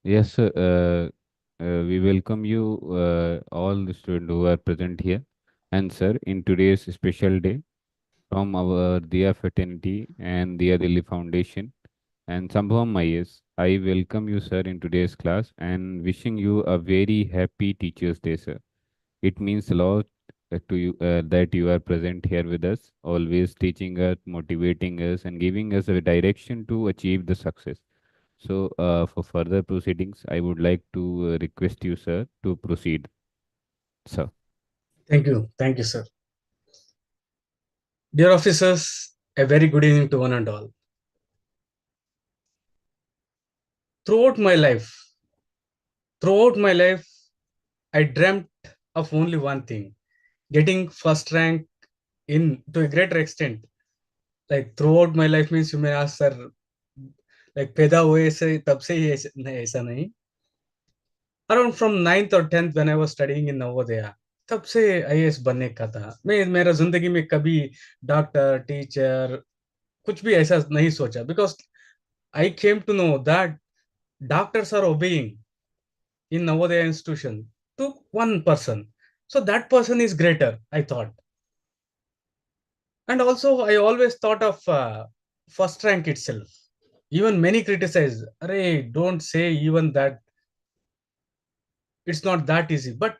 Yes, sir. We welcome you, all the students who are present here. And sir, in today's special day, from our Diya Fraternity and Diya Delhi Foundation and Sambhavam IAS, I welcome you, sir, in today's class and wishing you a very happy Teachers' Day, sir. It means a lot to you that you are present here with us, always teaching us, motivating us, and giving us a direction to achieve the success. So, for further proceedings, I would like to request you, sir, to proceed, sir. Thank you. Thank you, sir. Dear officers, a very good evening to one and all. Throughout my life, throughout my life, I dreamt of only one thing, getting first rank in to a greater extent. Like throughout my life means you may ask, sir, like पैदा हुए से तब से ही ऐसा नहीं. Around from ninth or 10th when I was studying in Navodaya, तब से IAS बनने का था. मैं मेरा जिंदगी में कभी डॉक्टर टीचर कुछ भी ऐसा नहीं सोचा because I came to know that doctors are obeying in Navodaya institution to one person. So that person is greater, I thought. And also, I always thought of first rank itself. Even many criticize, Array, don't say even that it's not that easy. But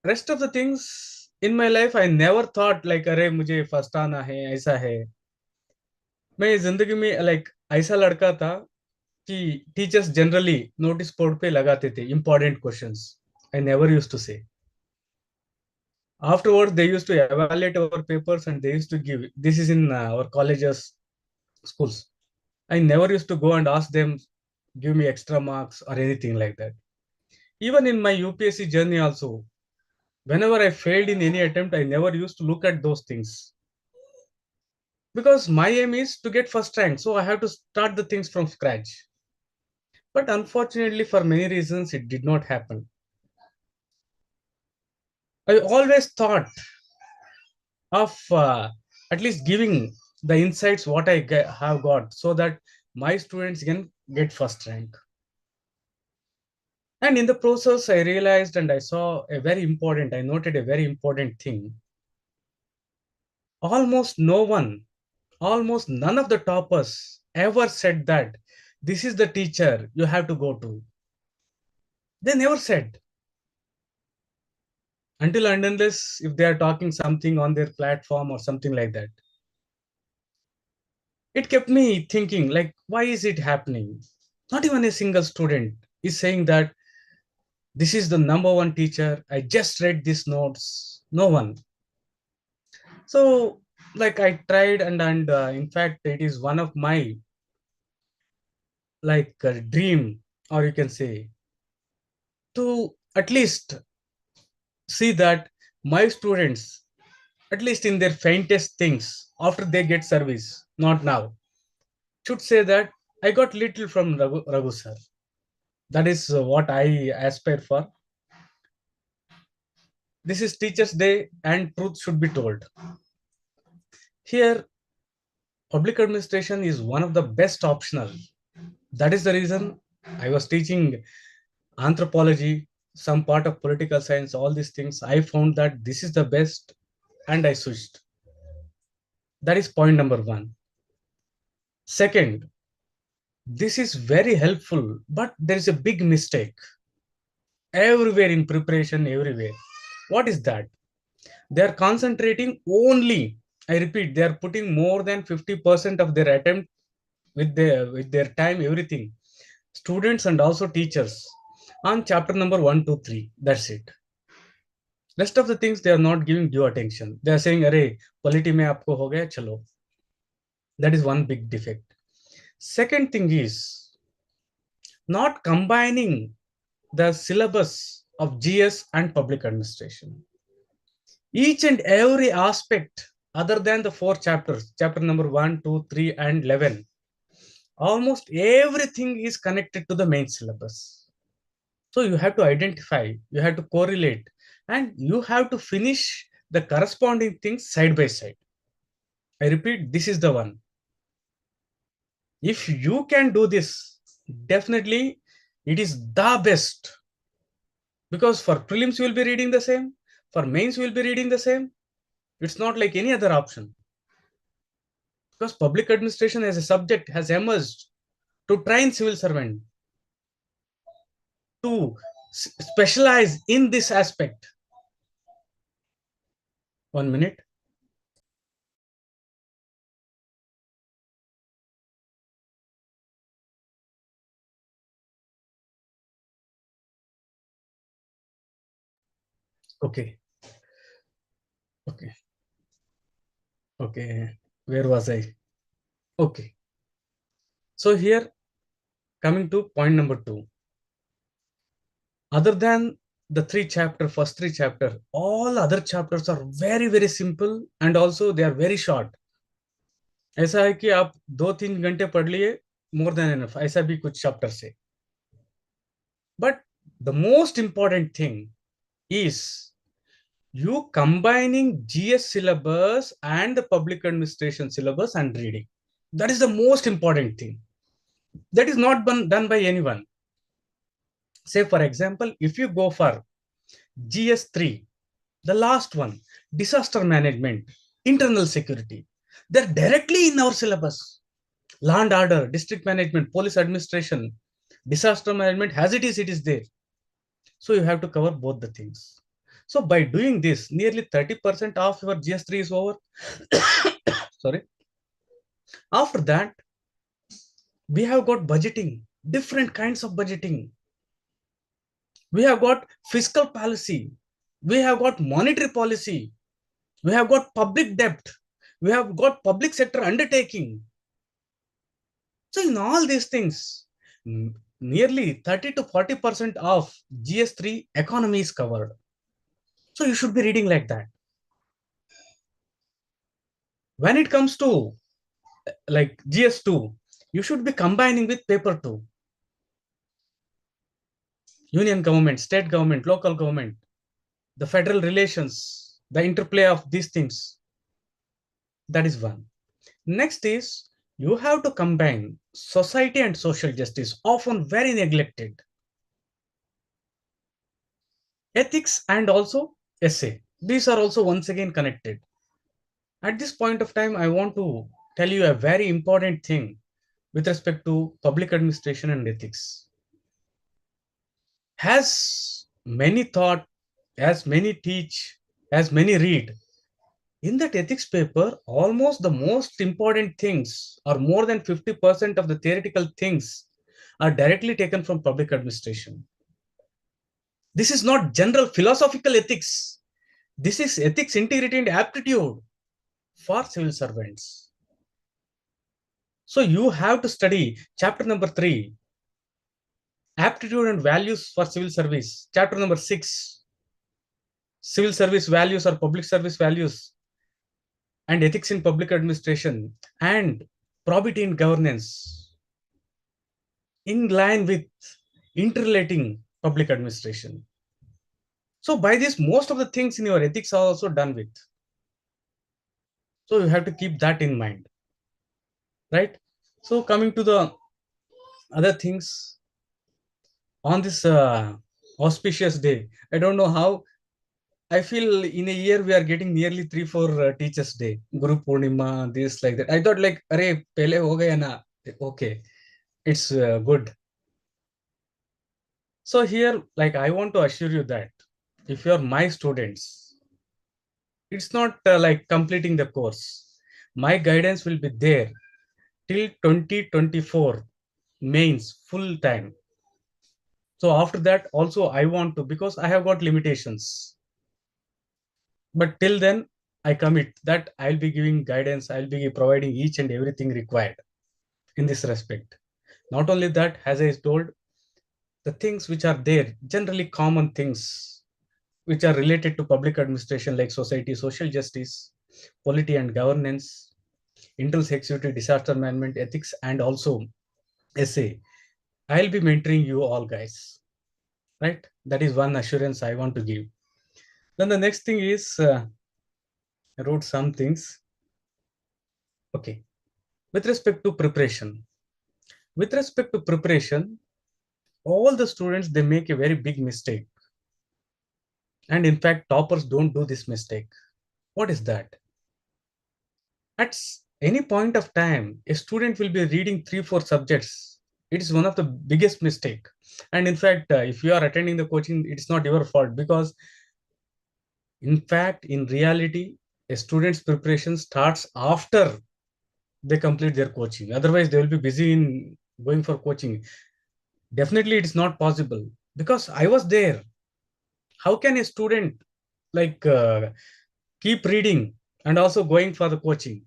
rest of the things in my life, I never thought like, Array, मुझे first आना है, ऐसा है. मैं जिंदगी में like ऐसा लड़का था कि टीचर्स जनरली नोटिस बोर्ड पे लगाते थे important questions. I never used to say. Afterwards, they used to evaluate our papers and they used to give. This is in our colleges, schools. I never used to go and ask them, give me extra marks or anything like that. Even in my UPSC journey, also, whenever I failed in any attempt, I never used to look at those things because my aim is to get first rank. So I have to start the things from scratch. But unfortunately, for many reasons, it did not happen. I always thought of at least giving the insights what have got so that my students can get first rank. And in the process, I realized and I saw I noted a very important thing. Almost no one, almost none of the toppers ever said that this is the teacher you have to go to. They never said until and unless if they are talking something on their platform or something like that. It kept me thinking like, why is it happening? Not even a single student is saying that this is the number one teacher. I just read these notes. No one. So, like I tried, and in fact, it is one of my like dream, or you can say, to at least see that my students, at least in their faintest things, after they get service, not now, should say that I got little from Raghu sir. That is what I aspire for. This is Teachers' Day, and truth should be told. Here, public administration is one of the best optional. That is the reason I was teaching anthropology, some part of political science, all these things. I found that this is the best, and I switched. That is point number one. Second, this is very helpful, but there is a big mistake everywhere in preparation, everywhere. What is that? They are concentrating only, I repeat, they are putting more than 50% of their attempt with their time, everything, students and also teachers, on chapter number 1 2 3. That's it. Rest of the things they are not giving due attention. They are saying, "Arey, polity mein aapko ho gaya, chalo." That is one big defect. Second thing is not combining the syllabus of GS and public administration. Each and every aspect, other than the four chapters, chapter number 1 2 3 and 11, almost everything is connected to the main syllabus. So you have to identify, you have to correlate, and you have to finish the corresponding things side by side. I repeat, this is the one. If you can do this, definitely it is the best, because for prelims you will be reading the same, for mains you will be reading the same. It's not like any other option, because public administration as a subject has emerged to train civil servant to specialize in this aspect. 1 minute. Okay. Okay. Okay. Where was I? Okay. So here, coming to point number two. Other than the first three chapter, all other chapters are very very simple, and also they are very short. ऐसा है कि आप 2-3 घंटे पढ़ लिए, more than enough, ऐसा भी कुछ chapters है. But the most important thing is you combining GS syllabus and the public administration syllabus and reading. That is the most important thing. That is not done by anyone. Say, for example, if you go for GS3, the last one, disaster management, internal security, they're directly in our syllabus. Land order, district management, police administration, disaster management, as it is there. So you have to cover both the things. So by doing this, nearly 30% of your GS3 is over. Sorry. After that, we have got budgeting, different kinds of budgeting. We have got fiscal policy. We have got monetary policy. We have got public debt. We have got public sector undertaking. So in all these things, nearly 30 to 40% of GS3 economy is covered. So you should be reading like that. When it comes to like GS2, you should be combining with paper 2. Union government, state government, local government, the federal relations, the interplay of these things. That is one. Next is you have to combine society and social justice, often very neglected. Ethics and also essay. These are also once again connected. At this point of time, I want to tell you a very important thing with respect to public administration and ethics. As many thought, as many teach, as many read, in that ethics paper, almost the most important things, or more than 50% of the theoretical things, are directly taken from public administration. This is not general philosophical ethics. This is ethics, integrity, and aptitude for civil servants. So you have to study chapter number 3, aptitude and values for civil service. Chapter number 6, civil service values or public service values and ethics in public administration, and probity in governance, in line with interrelating public administration. So by this, most of the things in your ethics are also done with. So you have to keep that in mind, right? So coming to the other things on this auspicious day, I don't know how. I feel in a year we are getting nearly 3-4 Teachers Day, Guru Purnima, this like that. I thought like, "Arey, pehle ho gaya na." Okay, it's good. So here, like, I want to assure you that if you're my students, it's not like completing the course. My guidance will be there till 2024 mains full time. So after that, also I want to, because I have got limitations. But till then, I commit that I'll be giving guidance, I'll be providing each and everything required in this respect. Not only that, as I told, the things which are there, generally common things which are related to public administration, like society, social justice, polity and governance, internal security, disaster management, ethics, and also essay. I'll be mentoring you all guys, right? That is one assurance I want to give. Then the next thing is, I wrote some things. Okay. With respect to preparation, With respect to preparation, all the students, they make a very big mistake. And in fact, toppers don't do this mistake. What is that? At any point of time, a student will be reading 3 4 subjects. It is one of the biggest mistake. And in fact, if you are attending the coaching, it's not your fault, because in fact, in reality, a student's preparation starts after they complete their coaching. Otherwise, they will be busy in going for coaching. Definitely, it's not possible, because I was there. How can a student like keep reading and also going for the coaching?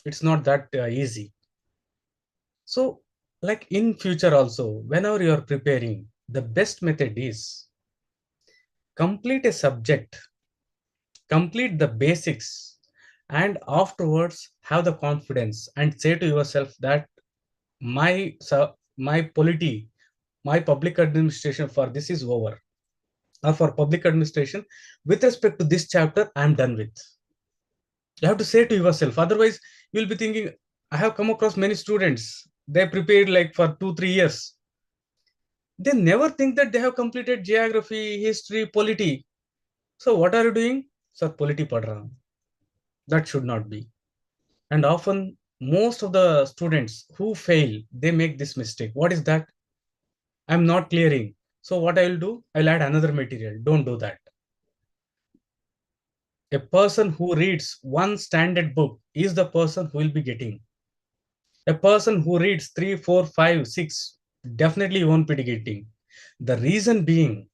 It's not that easy. So, like in future also, whenever you are preparing, the best method is complete a subject, complete the basics, and afterwards have the confidence and say to yourself that my polity, my public administration for this is over, or for public administration with respect to this chapter, I'm done with. You have to say to yourself. Otherwise, you'll be thinking, I have come across many students. They prepared like for 2 3 years. They never think that they have completed geography, history, polity. So what are you doing? Sir, polity pad raha hu. That should not be. And often, most of the students who fail, they make this mistake. What is that? I'm not clearing. So what I will do? I'll add another material. Don't do that. A person who reads one standard book is the person who will be getting. A person who reads three, four, five, six, definitely won't be getting. The reason being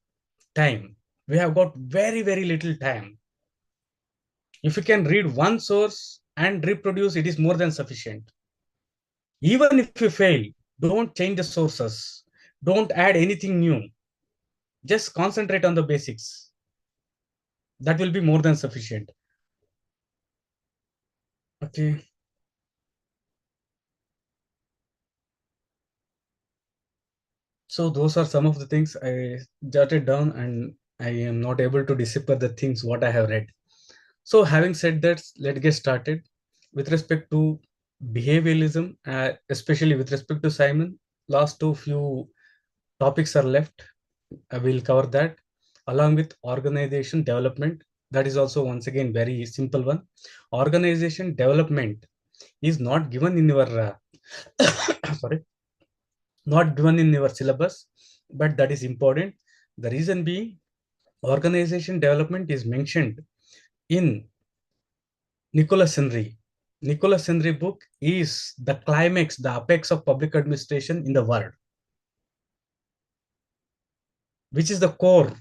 time. We have got very, very little time. If you can read one source and reproduce, it is more than sufficient. Even if you fail, don't change the sources. Don't add anything new. Just concentrate on the basics. That will be more than sufficient. Okay. So those are some of the things I jotted down, and I am not able to decipher the things what I have read. So having said that, let's get started. With respect to behavioralism, especially with respect to Simon, last two few topics are left. I will cover that along with organization development. That is also once again very simple one. Organization development is not given in your sorry, not given in your syllabus, but that is important. The reason being, organization development is mentioned in Nicholas Henry. Nicholas Henry book is the climax, the apex of public administration in the world, which is the core,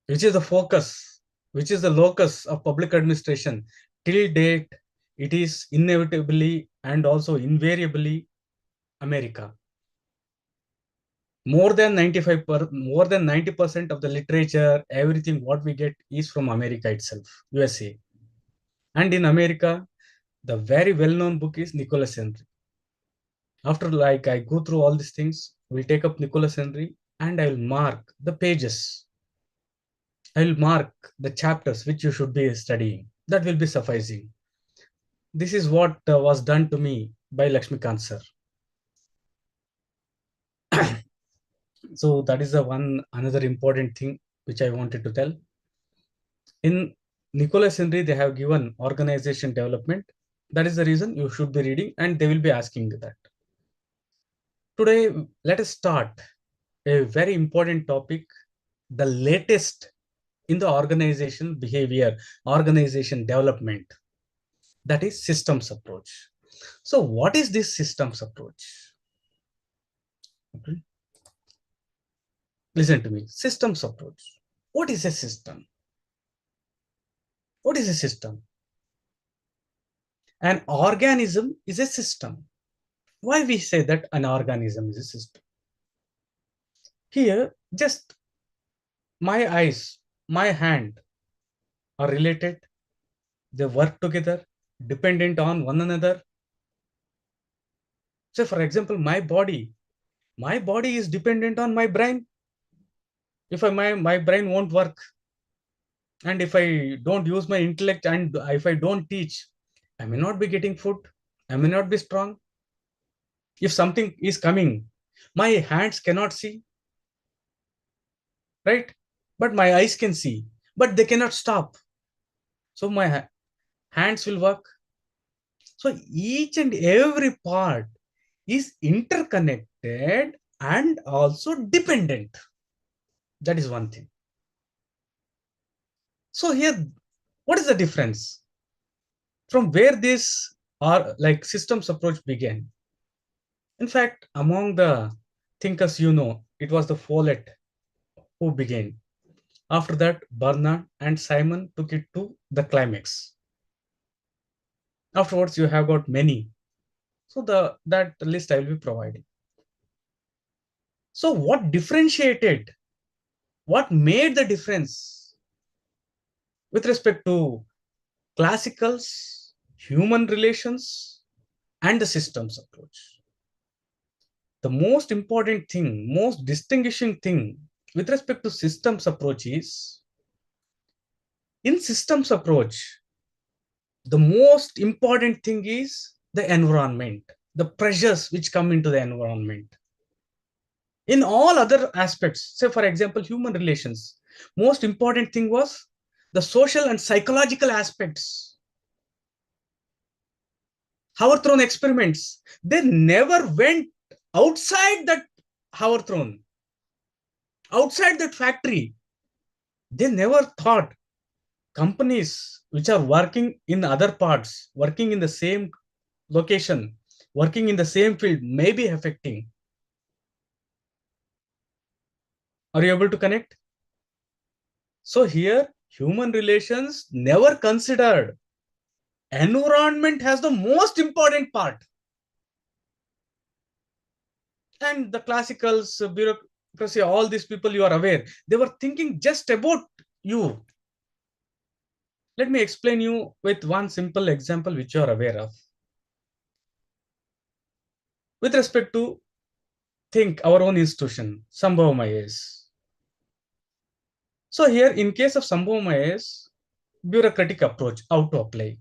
which is the focus, which is the locus of public administration. Till date, it is inevitably and also invariably America. More than 90% of the literature, everything what we get is from America itself, USA. And in America, the very well-known book is Nicholas Henry. After like I go through all these things, we'll take up Nicholas Henry and I'll mark the pages. I'll mark the chapters which you should be studying. That will be sufficing. This is what was done to me by Lakshmikant sir. So that is the one another important thing which I wanted to tell. In Nicholas Henry, they have given organization development. That is the reason you should be reading, and they will be asking that. Today, let us start a very important topic, the latest in the organization behavior, organization development. That is systems approach. So, what is this systems approach? Okay. Listen to me. Systems approach. What is a system? What is a system? An organism is a system. Why we say that an organism is a system? Here, just my eyes, my hand are related. They work together, dependent on one another. So, for example, my body is dependent on my brain. If my brain won't work, and if I don't use my intellect, and if I don't teach, I may not be getting food. I may not be strong. If something is coming, my hands cannot see, right? But my eyes can see, but they cannot stop. So my hands will work. So each and every part is interconnected and also dependent. That is one thing. So here, what is the difference from where this or like systems approach began? In fact, among the thinkers, it was the Follett who began. After that, Bernard and Simon took it to the climax. Afterwards, you have got many. So that list I will be providing. So what differentiated, what made the difference with respect to classicals, human relations, and the systems approach? The most important thing, most distinguishing thing with respect to systems approach is, in systems approach, the most important thing is the environment, the pressures which come into the environment. In all other aspects, say for example, human relations, most important thing was the social and psychological aspects. Hoverthrown experiments, they never went outside that Hoverthrown, outside that factory. They never thought companies which are working in other parts, working in the same location, working in the same field may be affecting. Are you able to connect? So here, human relations never considered environment has the most important part. And the classicals, bureaucracy, all these people you are aware, they were thinking just about you. Let me explain you with one simple example which you are aware of. With respect to think our own institution, Sambhavam IAS. So here, in case of Sambhavam IAS, bureaucratic approach, how to apply,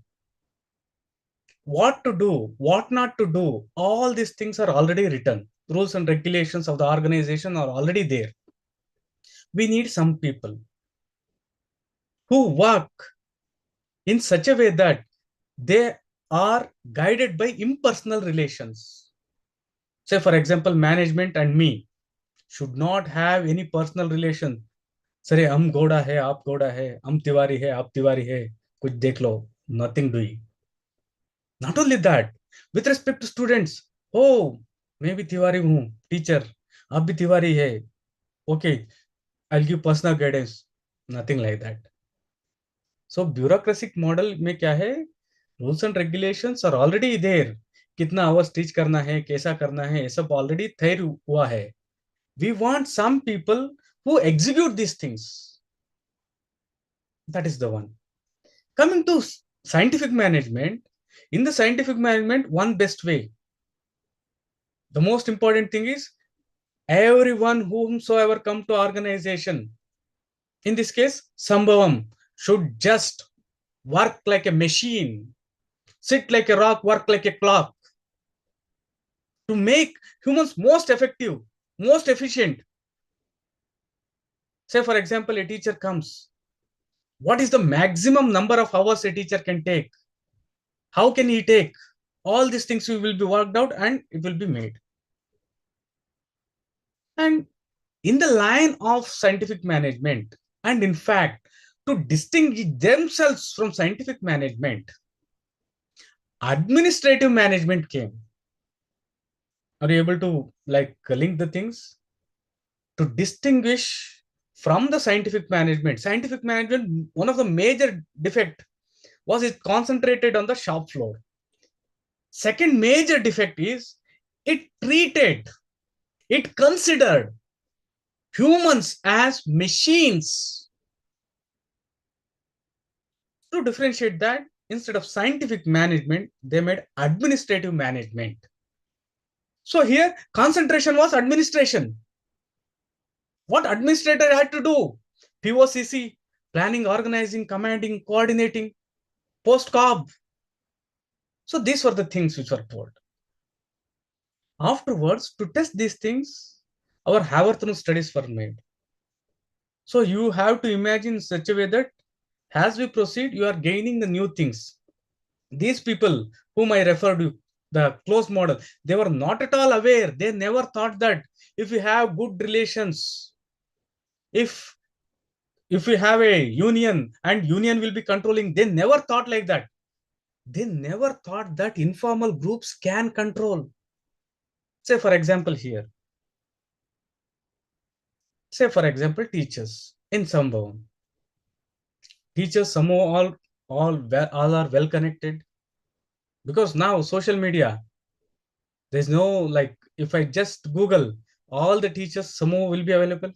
what to do, what not to do, all these things are already written. Rules and regulations of the organization are already there. We need some people who work in such a way that they are guided by impersonal relations. Say, for example, management and me should not have any personal relation. Sir हम घोड़ा है आप घोड़ा है हम तिवारी है आप तिवारी है कुछ देख लो nothing doing. Not only that, with respect to students, oh, मैं भी तिवारी हूँ टीचर आप भी तिवारी है okay, I'll give personal guidance. Nothing like that. So bureaucratic model में क्या है, rules and regulations are already there. कितना आवर्स टीच करना है कैसा करना है ये सब ऑलरेडी तय हुआ है. We want some people who execute these things. That is the one. Coming to scientific management, in the scientific management, one best way. The most important thing is everyone whomsoever come to organization, in this case, Sambhavam, should just work like a machine, sit like a rock, work like a clock to make humans most effective, most efficient. Say, for example, a teacher comes. What is the maximum number of hours a teacher can take? How can he take? All these things will be worked out and it will be made. And in the line of scientific management, and in fact, to distinguish themselves from scientific management, administrative management came. Are you able to like link the things? To distinguish from the scientific management, one of the major defect was it concentrated on the shop floor. Second major defect is it treated, it considered humans as machines. To differentiate that, instead of scientific management, they made administrative management. So here, concentration was administration. What administrator had to do? POCC, planning, organizing, commanding, coordinating, post-cob. So these were the things which were told. Afterwards, to test these things, our Haverthrun studies were made. So you have to imagine in such a way that as we proceed, you are gaining the new things. These people whom I referred to, the close model, they were not at all aware. They never thought that if we have good relations, if we have a union and union will be controlling, they never thought like that. They never thought that informal groups can control. Say for example here, say for example teachers in Sambhavam. Teachers somehow all are well connected, because now social media, there's no like, if I just Google, all the teachers somehow will be available.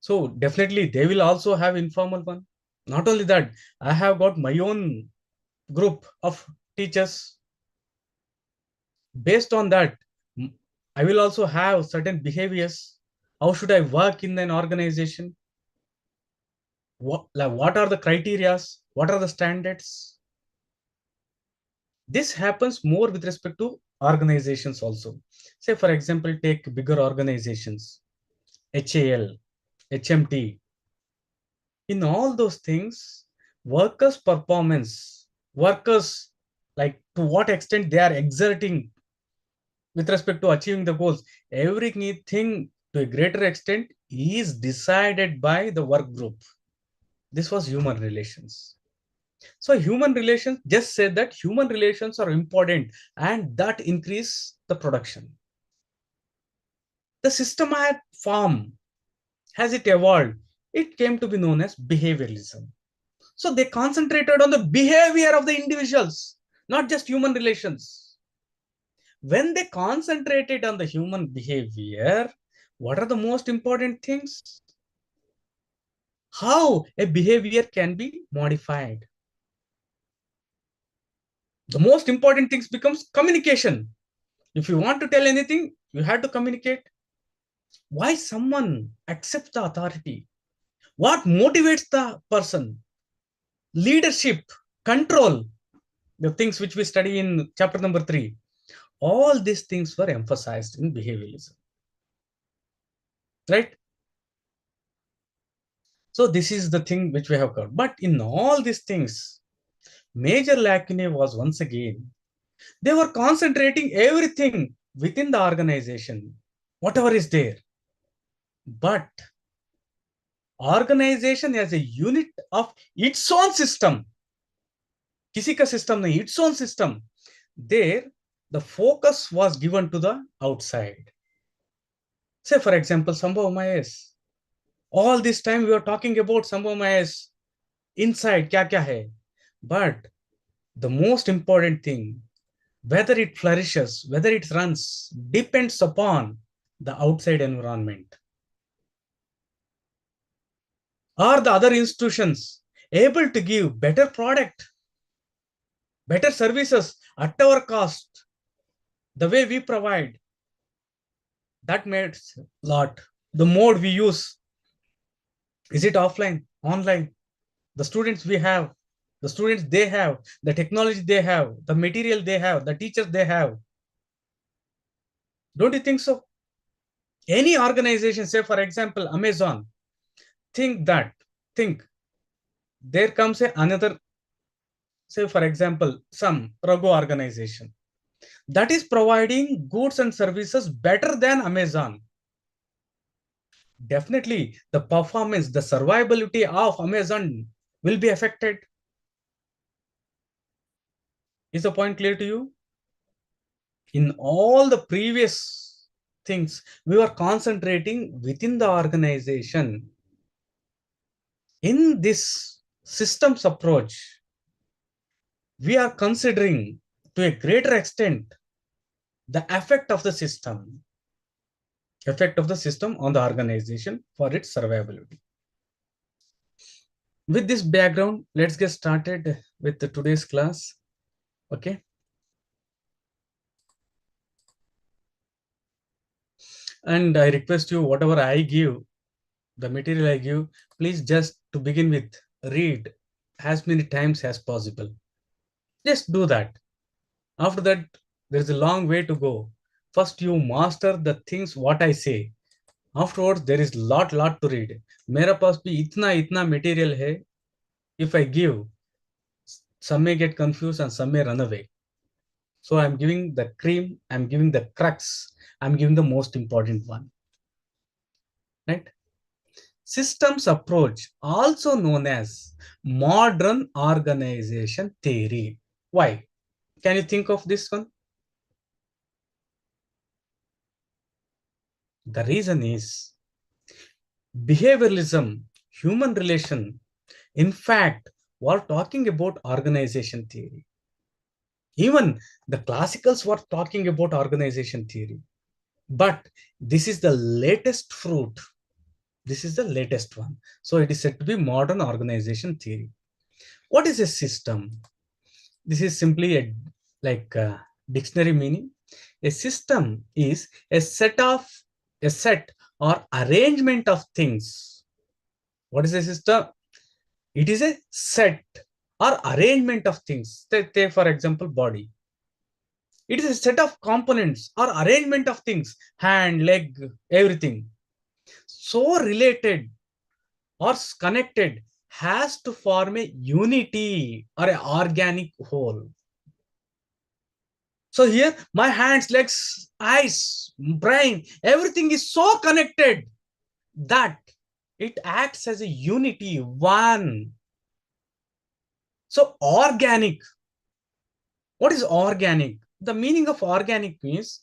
So definitely they will also have informal one. Not only that, I have got my own group of teachers. Based on that, I will also have certain behaviors. How should I work in an organization? What are the criterias? What are the standards? This happens more with respect to organizations also. Say, for example, take bigger organizations, HAL, HMT. In all those things, workers' performance, workers, like to what extent they are exerting with respect to achieving the goals, everything to a greater extent is decided by the work group. This was human relations. So human relations just said that human relations are important and that increase the production. The systematic form, as it evolved, it came to be known as behavioralism. So they concentrated on the behavior of the individuals, not just human relations. When they concentrated on the human behavior, what are the most important things? How a behavior can be modified. The most important things becomes communication. If you want to tell anything, you have to communicate. Why someone accepts the authority? What motivates the person? Leadership, control, the things which we study in chapter number 3. All these things were emphasized in behavioralism. Right? So this is the thing which we have covered. But in all these things, major lacune was once again, they were concentrating everything within the organization, whatever is there. But organization as a unit of its own system, किसी का system नहीं, its own system, there the focus was given to the outside. Say for example, Sambhavam IAS. All this time we are talking about Sambhavam IAS inside क्या क्या है. But the most important thing, whether it flourishes, whether it runs, depends upon the outside environment. Are the other institutions able to give better product, better services at our cost, the way we provide? That matters a lot. The mode we use, is it offline, online? The students we have, the students they have, the technology they have, the material they have, the teachers they have. Don't you think so? Any organization, say for example, Amazon, think there comes another, say for example, some Rago organization that is providing goods and services better than Amazon. Definitely the performance, the survivability of Amazon will be affected. Is the point clear to you? In all the previous things, we were concentrating within the organization. In this systems approach, we are considering to a greater extent the effect of the system on the organization for its survivability. With this background, let's get started with today's class. Okay. And I request you, whatever I give, the material I give, please just to begin with, read as many times as possible. Just do that. After that, there is a long way to go. First, you master the things what I say. Afterwards, there is lot to read. मेरा पास भी इतना इतना material है. If I give, some may get confused and some may run away. So I'm giving the cream, I'm giving the crux, I'm giving the most important one. Right? Systems approach, also known as modern organization theory. Why? Can you think of this one? The reason is behavioralism, human relation. In fact, we're talking about organization theory. Even the classicals were talking about organization theory. But this is the latest fruit. This is the latest one. So it is said to be modern organization theory. What is a system? This is simply a dictionary meaning. A system is a set or arrangement of things. What is a system? It is a set or arrangement of things. Say for example, body. It is a set of components or arrangement of things, hand, leg, everything. So related or connected has to form a unity or an organic whole. So here, my hands, legs, eyes, brain, everything is so connected that it acts as a unity, one. So organic. What is organic? The meaning of organic means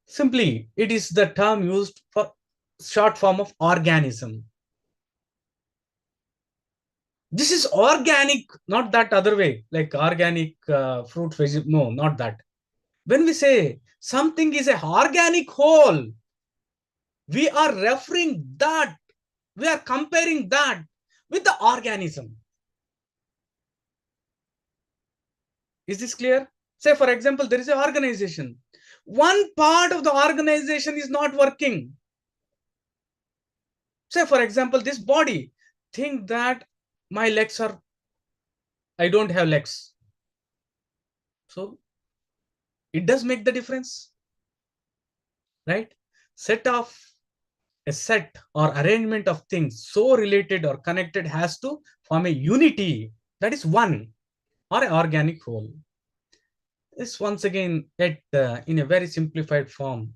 simply it is the term used for short form of organism. This is organic, not that other way, like organic fruit, vegetable. No, not that. When we say something is a organic whole, we are referring that, we are comparing that with the organism. Is this clear? Say, for example, there is an organization. One part of the organization is not working. Say, for example, this body. Think that my legs are, I don't have legs. So it does make the difference, right? A set or arrangement of things so related or connected has to form a unity, that is one, or an organic whole. This once again in a very simplified form.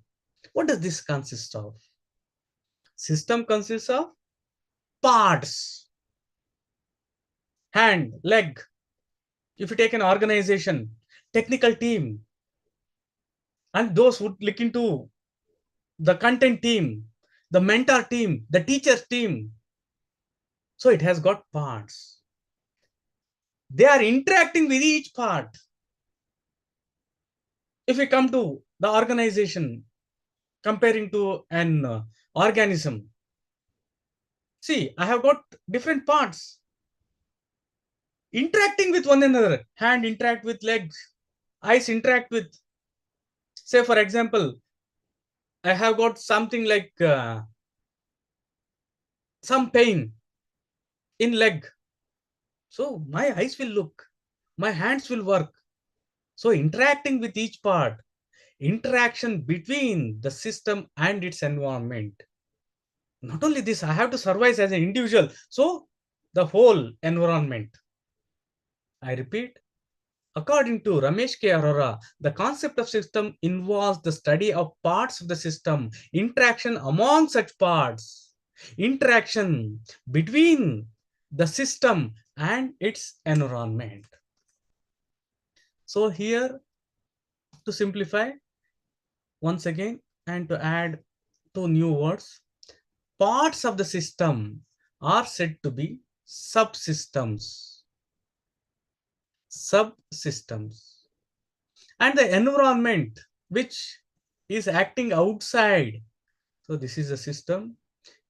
What does this consist of? System consists of parts, hand, leg. If you take an organization, technical team, and those who look into the content team, the mentor team, the teacher team. So it has got parts. They are interacting with each part. If we come to the organization, comparing to an organism, see, I have got different parts interacting with one another. Hand interact with legs, eyes interact with, say for example, I have got something like some pain in leg. So my eyes will look, my hands will work. So interacting with each part, interaction between the system and its environment. Not only this, I have to survive as an individual. So the whole environment. I repeat, according to Ramesh K. Arora, the concept of system involves the study of parts of the system, interaction among such parts, interaction between the system and its environment. So here, to simplify once again and to add two new words, parts of the system are said to be subsystems. Subsystems. And the environment which is acting outside. So this is a system.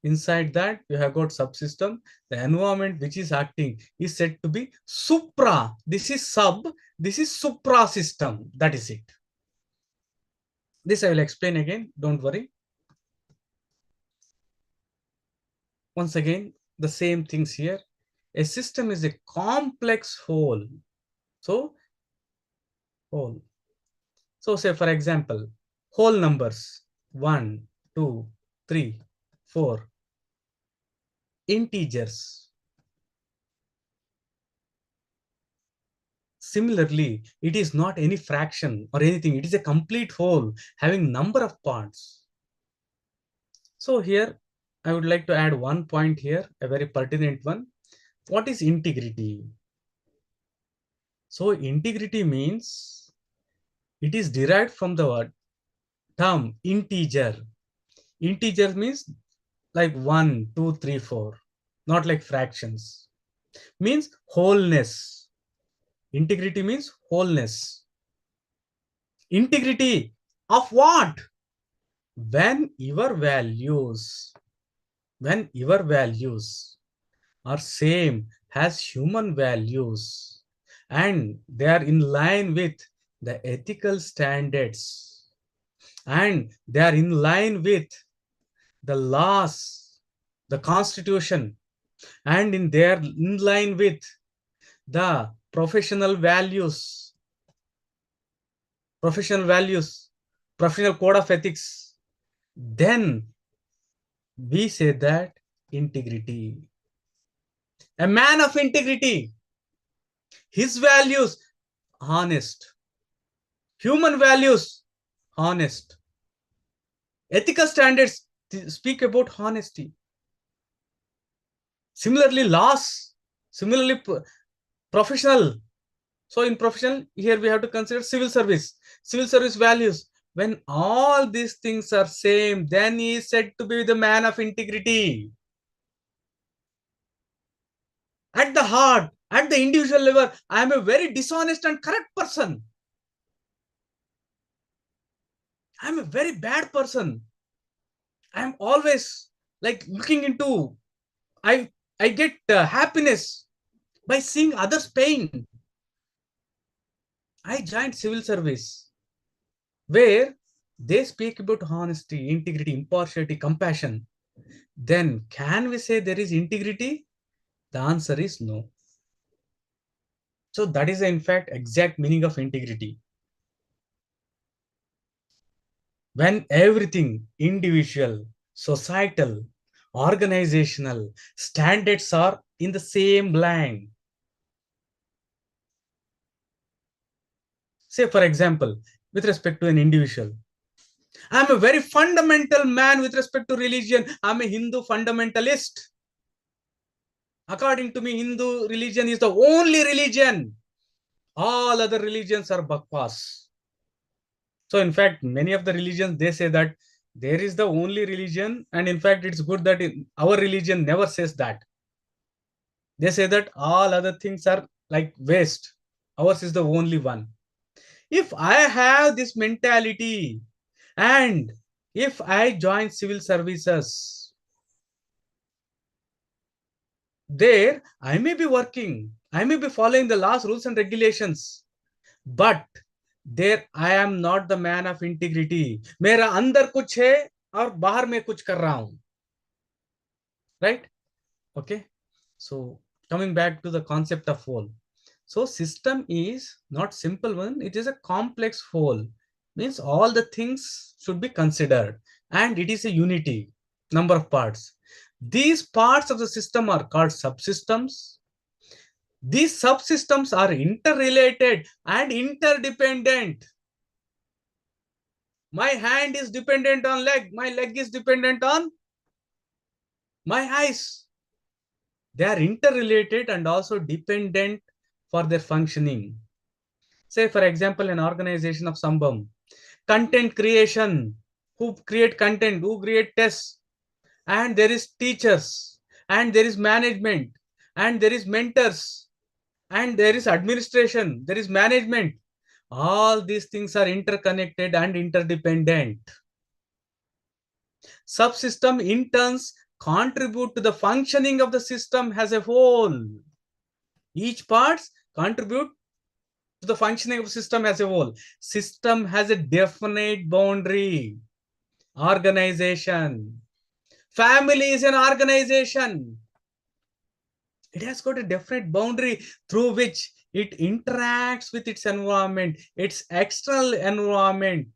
Inside that you have got subsystem. The environment which is acting is said to be supra. This is sub, this is supra system. That is it. This I will explain again, don't worry. Once again, the same things here. A system is a complex whole. So, whole. So say for example, whole numbers 1, 2, 3, 4, integers. Similarly, it is not any fraction or anything. It is a complete whole having number of parts. So here, I would like to add one point here, a very pertinent one. What is integrity? So integrity means it is derived from the word term integer. Integer means like 1, 2, 3, 4, not like fractions. Means wholeness. Integrity means wholeness. Integrity of what? When your values, when your values are same as human values and they are in line with the ethical standards and they are in line with the laws, the constitution, and they are in line with the professional values, professional code of ethics, then we say that integrity. A man of integrity, his values, honest. Human values, honest. Ethical standards speak about honesty. Similarly, laws, similarly, professional. So in professional, here we have to consider civil service values. When all these things are same, then he is said to be the man of integrity. At the heart, at the individual level, I am a very dishonest and corrupt person. I am a very bad person. I am always like looking into, I get happiness by seeing others pain. I joined civil service where they speak about honesty, integrity, impartiality, compassion. Then can we say there is integrity? The answer is no. So that is in fact exact meaning of integrity. When everything individual, societal, organizational standards are in the same line. Say for example, with respect to an individual, I'm a very fundamental man with respect to religion. I'm a Hindu fundamentalist. According to me, Hindu religion is the only religion. All other religions are bakwas. So in fact, many of the religions, they say that there is the only religion. And in fact, it's good that our religion never says that. They say that all other things are like waste. Ours is the only one. If I have this mentality and if I join civil services, there I may be working, I may be following the laws, rules, and regulations, but there I am not the man of integrity. मेरा अंदर कुछ है और बाहर में कुछ कर रहा हूं, right? Okay, so coming back to the concept of whole. So system is not simple one, it is a complex whole. Means all the things should be considered and it is a unity, number of parts. These parts of the system are called subsystems. These subsystems are interrelated and interdependent. My hand is dependent on leg, my leg is dependent on my eyes. They are interrelated and also dependent for their functioning. Say, for example, an organization of Sambhavam, content creation, who create content, who create tests, and there is teachers, and there is management, and there is mentors, and there is administration, there is management. All these things are interconnected and interdependent. Subsystem in turns contribute to the functioning of the system as a whole. Each parts contribute to the functioning of the system as a whole. System has a definite boundary. Organization. Family is an organization. It has got a definite boundary through which it interacts with its environment, its external environment.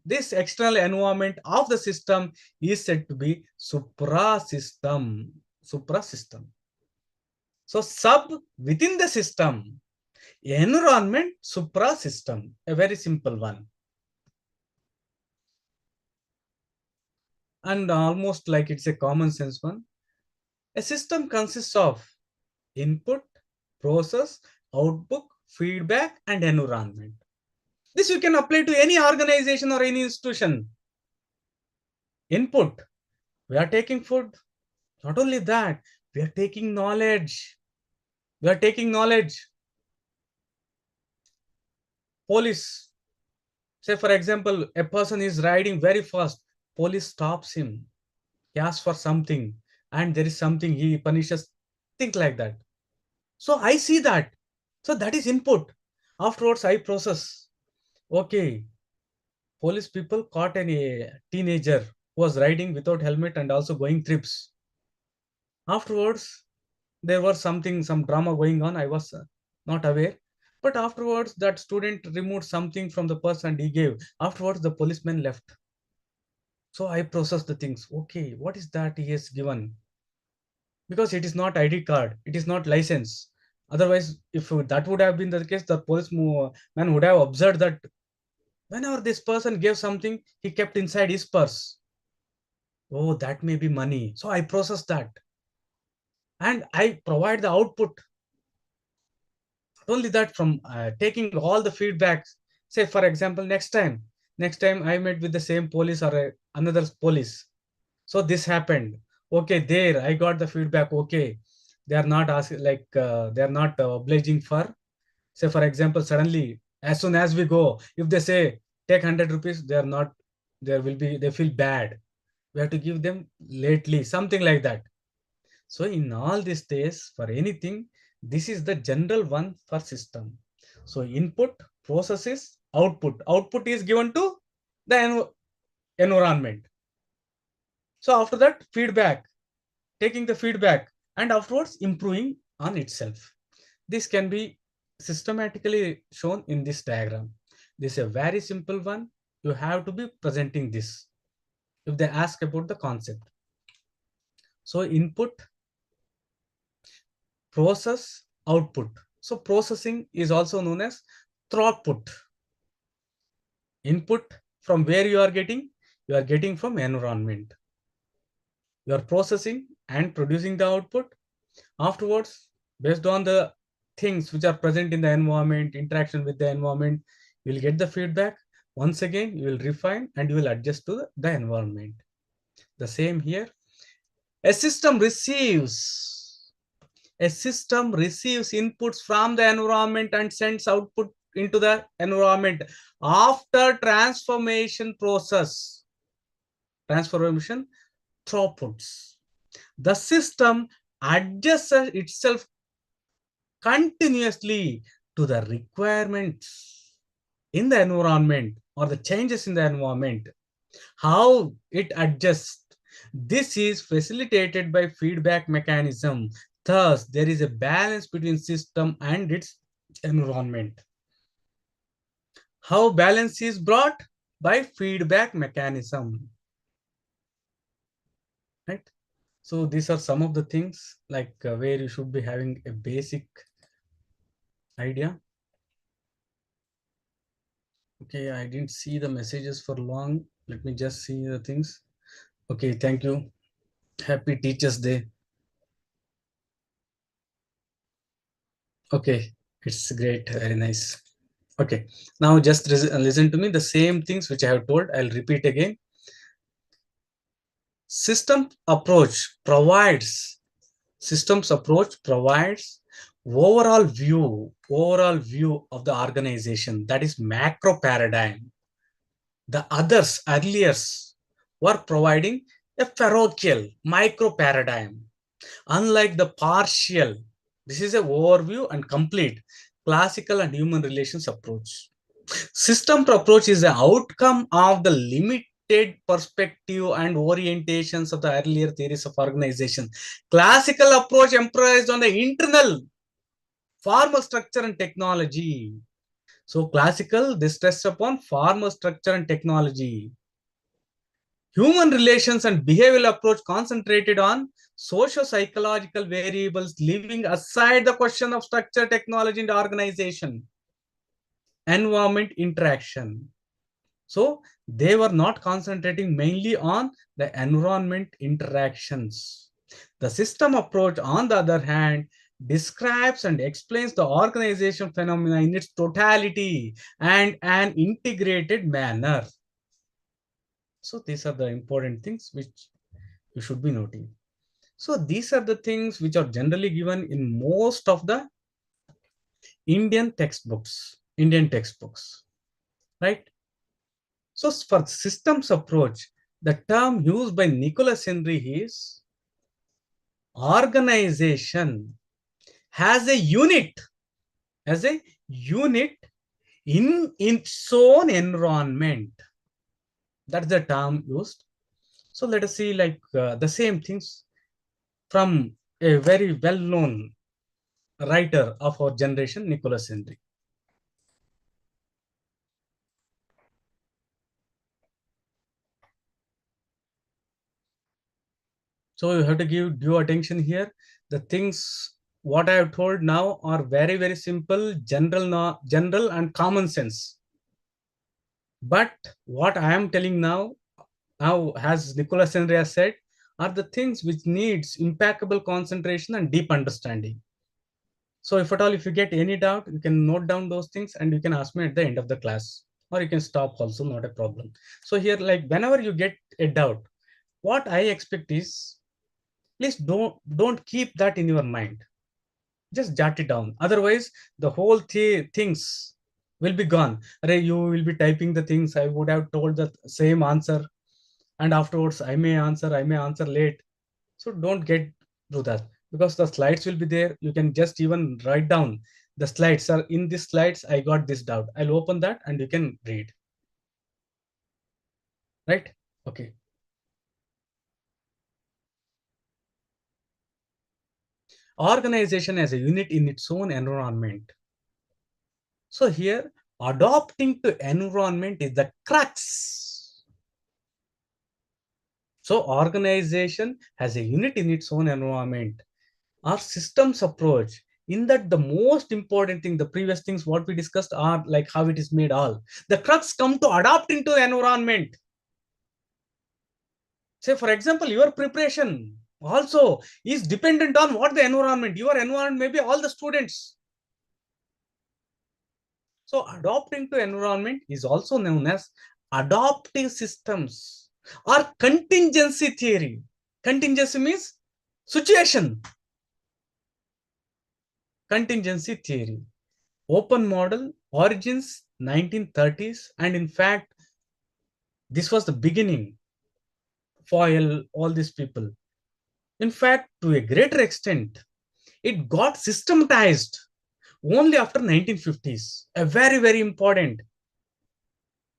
This external environment of the system is said to be suprasystem. Suprasystem. So sub within the system, environment, suprasystem, a very simple one. And almost like it's a common sense one. A system consists of input, process, output, feedback, and environment. This you can apply to any organization or any institution. Input, we are taking food. Not only that, we are taking knowledge. We are taking knowledge. Police, say for example, a person is riding very fast. Police stops him. He asks for something, and there is something he punishes. Think like that. So I see that. So that is input. Afterwards, I process. Okay, police people caught a teenager who was riding without helmet and also going trips. Afterwards, there was some drama going on. I was not aware. But afterwards, that student removed something from the purse and he gave. Afterwards, the policeman left. So I processed the things. Okay, what is that he has given? Because it is not ID card, it is not license. Otherwise, if that would have been the case, the policeman would have observed that whenever this person gave something, he kept inside his purse. Oh, that may be money. So I process that and I provide the output. Not only that, from taking all the feedbacks. Say, for example, next time I met with the same police or another police. So this happened. Okay, there I got the feedback. Okay, they are not asking like they are not obliging for. Say for example, suddenly as soon as we go, if they say take 100 rupees, they are not. There will be they feel bad. We have to give them lately, something like that. So in all these days, for anything, this is the general one for system. So input, processes, output. Output is given to the environment. So after that, feedback, taking the feedback and afterwards improving on itself. This can be systematically shown in this diagram. This is a very simple one. You have to be presenting this if they ask about the concept. So input, process, output. So processing is also known as throughput. Input from where you are getting from environment. You are processing and producing the output. Afterwards, based on the things which are present in the environment, interaction with the environment, you will get the feedback. Once again, you will refine and you will adjust to the environment. The same here. A system receives inputs from the environment and sends output into the environment after transformation throughputs. The system adjusts itself continuously to the requirements in the environment or the changes in the environment. How it adjusts. This is facilitated by feedback mechanism. Thus, there is a balance between system and its environment. How balance is brought? By feedback mechanism. Right? So these are some of the things like where you should be having a basic idea. Okay, I didn't see the messages for long. Let me just see the things. Okay, thank you. Happy Teachers Day. Okay, it's great. Very nice. Okay, now just listen to me. The same things which I have told, I'll repeat again. Systems approach provides overall view of the organization. That is macro paradigm. The others earlier were providing a parochial micro paradigm. Unlike the partial, this is an overview and complete classical and human relations approach. System approach is the outcome of the limited perspective and orientations of the earlier theories of organization. Classical approach emphasized on the internal formal structure and technology. So classical, they stress upon formal structure and technology. Human relations and behavioral approach concentrated on socio-psychological variables, leaving aside the question of structure, technology, and organization, environment interaction. So they were not concentrating mainly on the environment interactions. The system approach, on the other hand, describes and explains the organization phenomena in its totality and an integrated manner. So these are the important things which you should be noting. So these are the things which are generally given in most of the Indian textbooks, right? So for systems approach, the term used by Nicholas Henry is organization has a unit, as a unit in its own environment. That's the term used. So let us see like the same things from a very well-known writer of our generation, Nicholas Henry. So you have to give due attention here. The things what I have told now are very, very simple, general and common sense. But what I am telling now, as Nicholas Henry has said, are the things which needs impeccable concentration and deep understanding. So if at all, if you get any doubt, you can note down those things and you can ask me at the end of the class, or you can stop also, not a problem. So here, like whenever you get a doubt, what I expect is, please don't keep that in your mind. Just jot it down. Otherwise, the whole things will be gone. You will be typing the things. I would have told the same answer, and afterwards I may answer late. So don't get do that, because the slides will be there. You can just even write down the slides. Are in these slides, I got this doubt. I'll open that and you can read. Right? Okay. Organization as a unit in its own environment. So here, adopting to environment is the crux. So organization has a unit in its own environment. Our systems approach, in that the most important thing, the previous things what we discussed are like how it is made all. The crux come to adapting to environment. Say for example, your preparation also is dependent on what the environment. Your environment may be all the students. So adopting to environment is also known as adaptive systems or contingency theory. Contingency means situation. Contingency theory. Open model, origins 1930s, and in fact, this was the beginning for all these people. In fact, to a greater extent, it got systematized only after 1950s. A very, very important.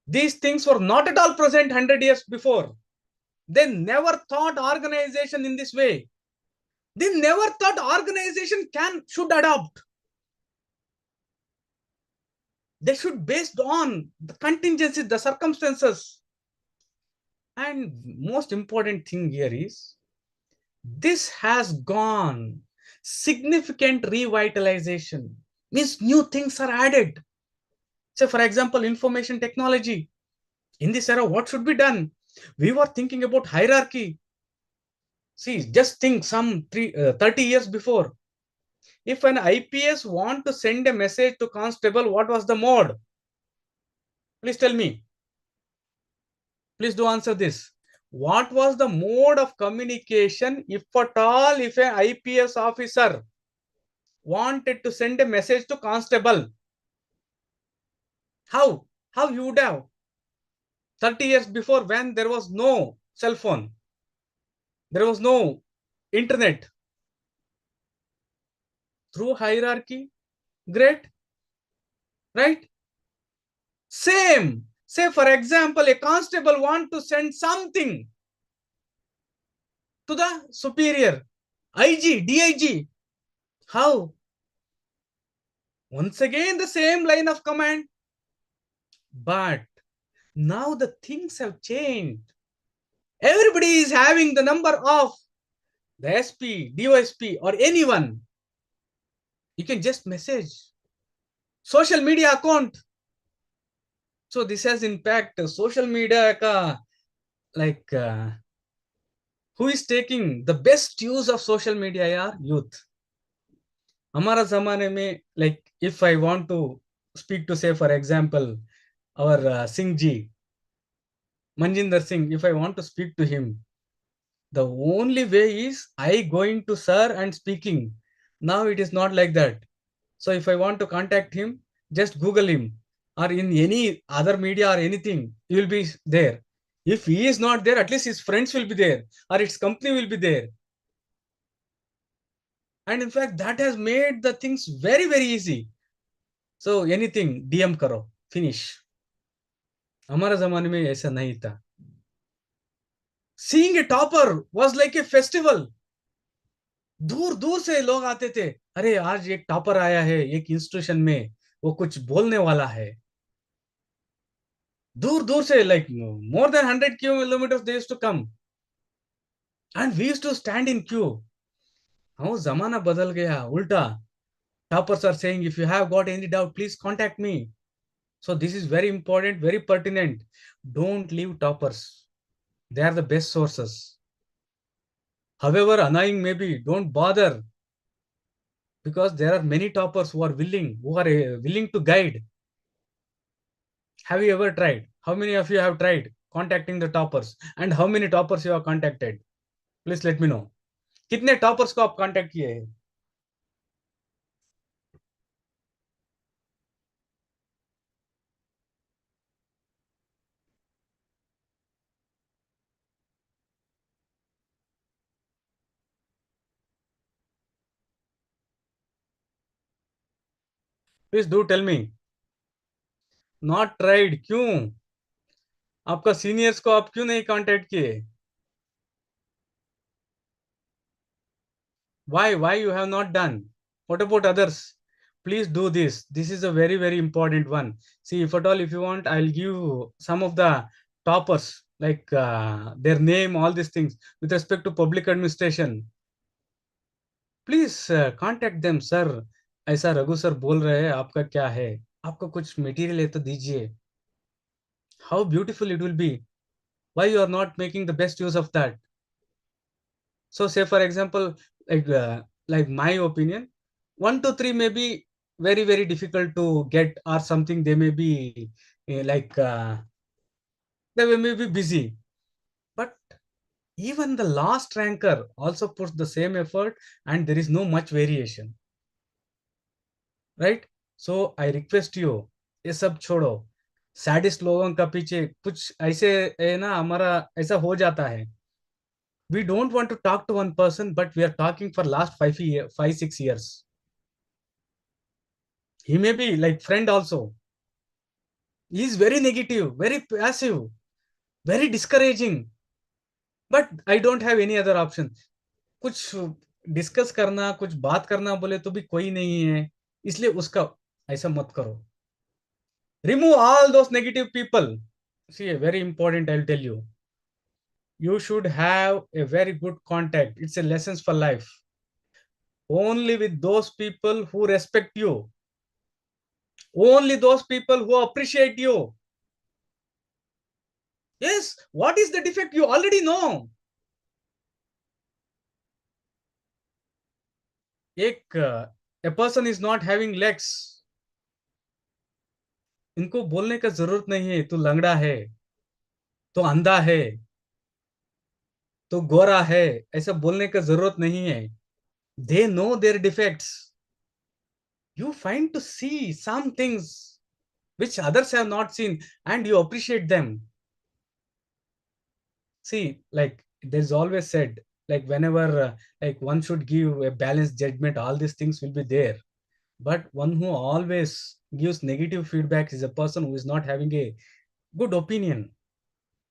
These things were not at all present 100 years before. They never thought organization in this way. They never thought organization should adopt. They should based on the contingencies, the circumstances. And most important thing here is this has gone significant revitalization. Means new things are added. Say for example, information technology. In this era, what should be done? We were thinking about hierarchy. See, just think 30 years before. If an IPS want to send a message to constable, what was the mode? Please tell me. Please do answer this. What was the mode of communication, if at all, if an IPS officer wanted to send a message to constable? How? How you would have? 30 years before, when there was no cell phone, there was no internet. Through hierarchy, great, right? Same. Say, for example, a constable want to send something to the superior, IG, DIG. How? Once again, the same line of command. But now the things have changed. Everybody is having the number of the SP, DOSP, or anyone. You can just message. Social media account. So this has impact social media ka, like who is taking the best use of social media? यार youth. हमारा जमाने में like if I want to speak to say for example our Singh ji, Manjinder Singh, if I want to speak to him, the only way is I going to sir and speaking. Now it is not like that. So if I want to contact him, just Google him or in any other media or anything, he will be there. If he is not there, at least his friends will be there or its company will be there. And in fact, that has made the things very, very easy. So anything, DM karo, finish. हमारा जमाने में ऐसा नहीं था. Seeing a topper was like a festival. दूर दूर से लोग आते थे. अरे आज एक टॉपर आया है एक इंस्टीट्यूशन में, वो कुछ बोलने वाला है. दूर दूर से like more than 100 kilometers they used to come and we used to stand in queue. हाँ जमाना बदल गया उल्टा. Toppers are saying if you have got any doubt please contact me. So this is very important, very pertinent. Don't leave toppers. They are the best sources. However annoying maybe, don't bother, because there are many toppers who are willing to guide. Have you ever tried? How many of you have tried contacting the toppers? And how many toppers you have contacted? Please let me know. कितने toppers को आप contact किए हैं? Please do tell me. Not tried क्यों? आपका seniors को आप क्यों नहीं कांटेक्ट किए? Why you have not done? What about others? Please do this. This is a very, very important one. See, if at all, if you want, I'll give some of the toppers, like their name, all these things with respect to public administration. Please contact them, sir. ऐसा Raghu sir बोल रहे हैं, आपका क्या है? आपका कुछ material है तो दीजिए. How beautiful it will be. Why you are not making the best use of that? So say for example, like my opinion, 1 to 3 may be very, very difficult to get or something. They may be like they may be busy, but even the last ranker also puts the same effort and there is no much variation, right? So I request you, ये सब छोड़ो. Sadist लोगों का पीछे कुछ ऐसे है ना, हमारा ऐसा हो जाता है. We don't want to talk to one person, but we are talking for last 5 6 years. He may be like friend also. He is very negative, very passive, very discouraging. But I don't have any other option. कुछ discuss करना, कुछ बात करना बोले तो भी कोई नहीं है, इसलिए उसका ऐसा मत करो. Remove all those negative people. See, very important, I'll tell you. You should have a very good contact. It's a lessons for life. Only with those people who respect you. Only those people who appreciate you. Yes, what is the defect? You already know. A person is not having legs. इनको बोलने का जरूरत नहीं है तू लंगड़ा है, तो अंधा है, तो गोरा है, ऐसा बोलने का जरूरत नहीं है. They know their defects. You find to see some things which others have not seen and you appreciate them. See, like there's always said, like whenever like one should give a balanced judgment, all these things will be there. But one who always gives negative feedback is a person who is not having a good opinion.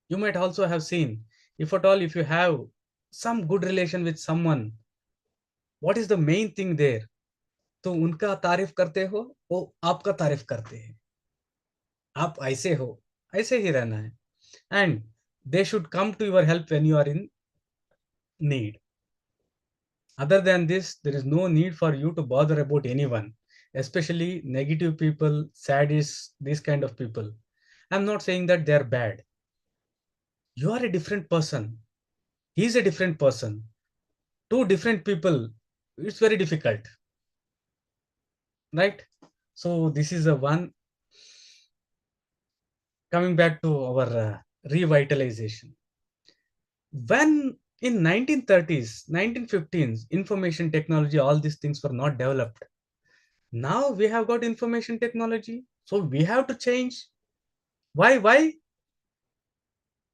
You might also have seen, if at all, if you have some good relation with someone, what is the main thing there? तो उनका तारीफ करते हो, वो आपका तारीफ करते हैं. आप ऐसे हो, ऐसे ही रहना है, and they should come to your help when you are in need. Other than this, there is no need for you to bother about anyone, especially negative people, sadists, these kind of people. I'm not saying that they are bad. You are a different person. He's a different person. Two different people. It's very difficult, right? So this is a one. Coming back to our revitalization. When in 1930s, 1915s, information technology, all these things were not developed. Now we have got information technology, so we have to change. Why?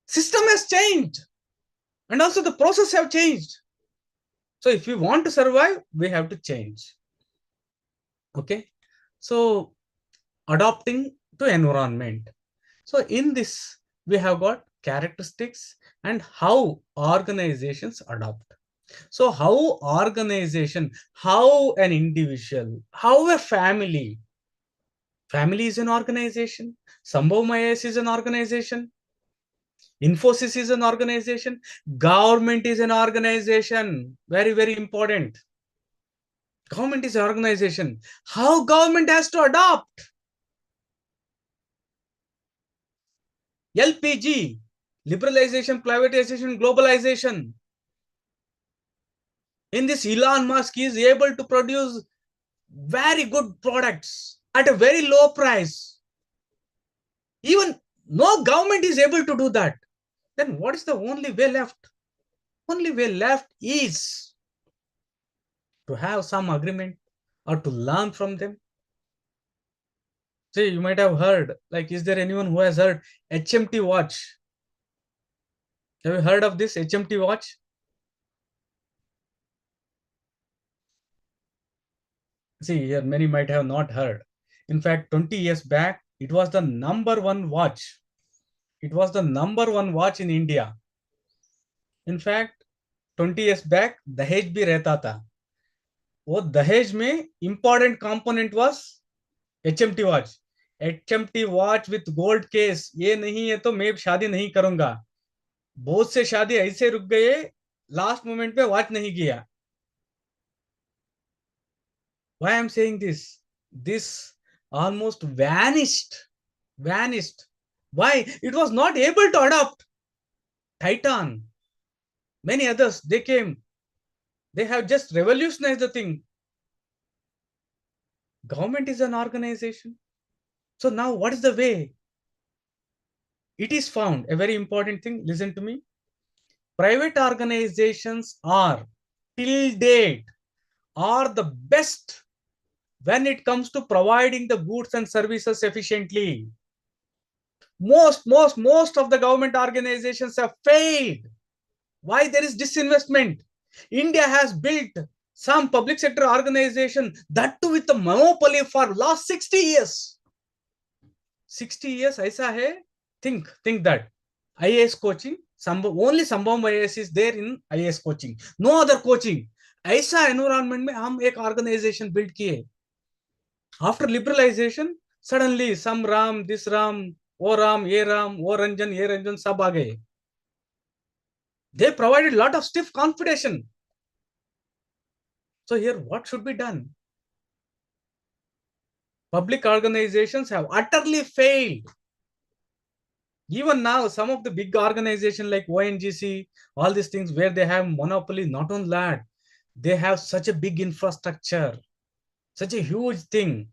System has changed, and also the process have changed. So if we want to survive, we have to change. Okay. So adopting to environment. So in this, we have got characteristics and how organizations adopt. So how organization, how an individual, how a family. Family is an organization. Sambhavam IAS is an organization. Infosys is an organization. Government is an organization. Very, very important. Government is an organization. How government has to adopt? LPG, liberalization, privatization, globalization. In this, Elon Musk is able to produce very good products at a very low price. Even no government is able to do that. Then what is the only way left? Only way left is to have some agreement or to learn from them. See, you might have heard, like, is there anyone who has heard HMT watch? Have you heard of this HMT watch? See, here many might have not heard. In fact, 20 years back, it was the number one watch. It was the number one watch in India. In fact, 20 years back, दहेज भी रहता था. वो दहेज में important component was HMT watch. HMT watch with gold case. ये नहीं है तो मैं शादी नहीं करूंगा. बहुत से शादी ऐसे रुक गए, लास्ट मोमेंट पे वॉच नहीं किया. Why I'm saying this? This almost vanished. Why? It was not able to adopt. Titan, many others, they came. They have just revolutionized the thing. Government is an organization. So now what is the way? It is found a very important thing. Listen to me. Private organizations are till date are the best when it comes to providing the goods and services efficiently. Most of the government organizations have failed. Why? There is disinvestment. India has built some public sector organization, that too with a monopoly for last 60 years. 60 years aisa hai. Think that IAS coaching, only Sambhavam IAS is there in IAS coaching, no other coaching. ऐसा environment में हम एक organization build किए. After liberalization, suddenly some Ram, this Ram, O Ram, ye Ranjan, sab aa gaye. They provided a lot of stiff competition. So here, what should be done? Public organizations have utterly failed. Even now, some of the big organizations like ONGC, all these things where they have monopoly, not on that, they have such a big infrastructure, such a huge thing.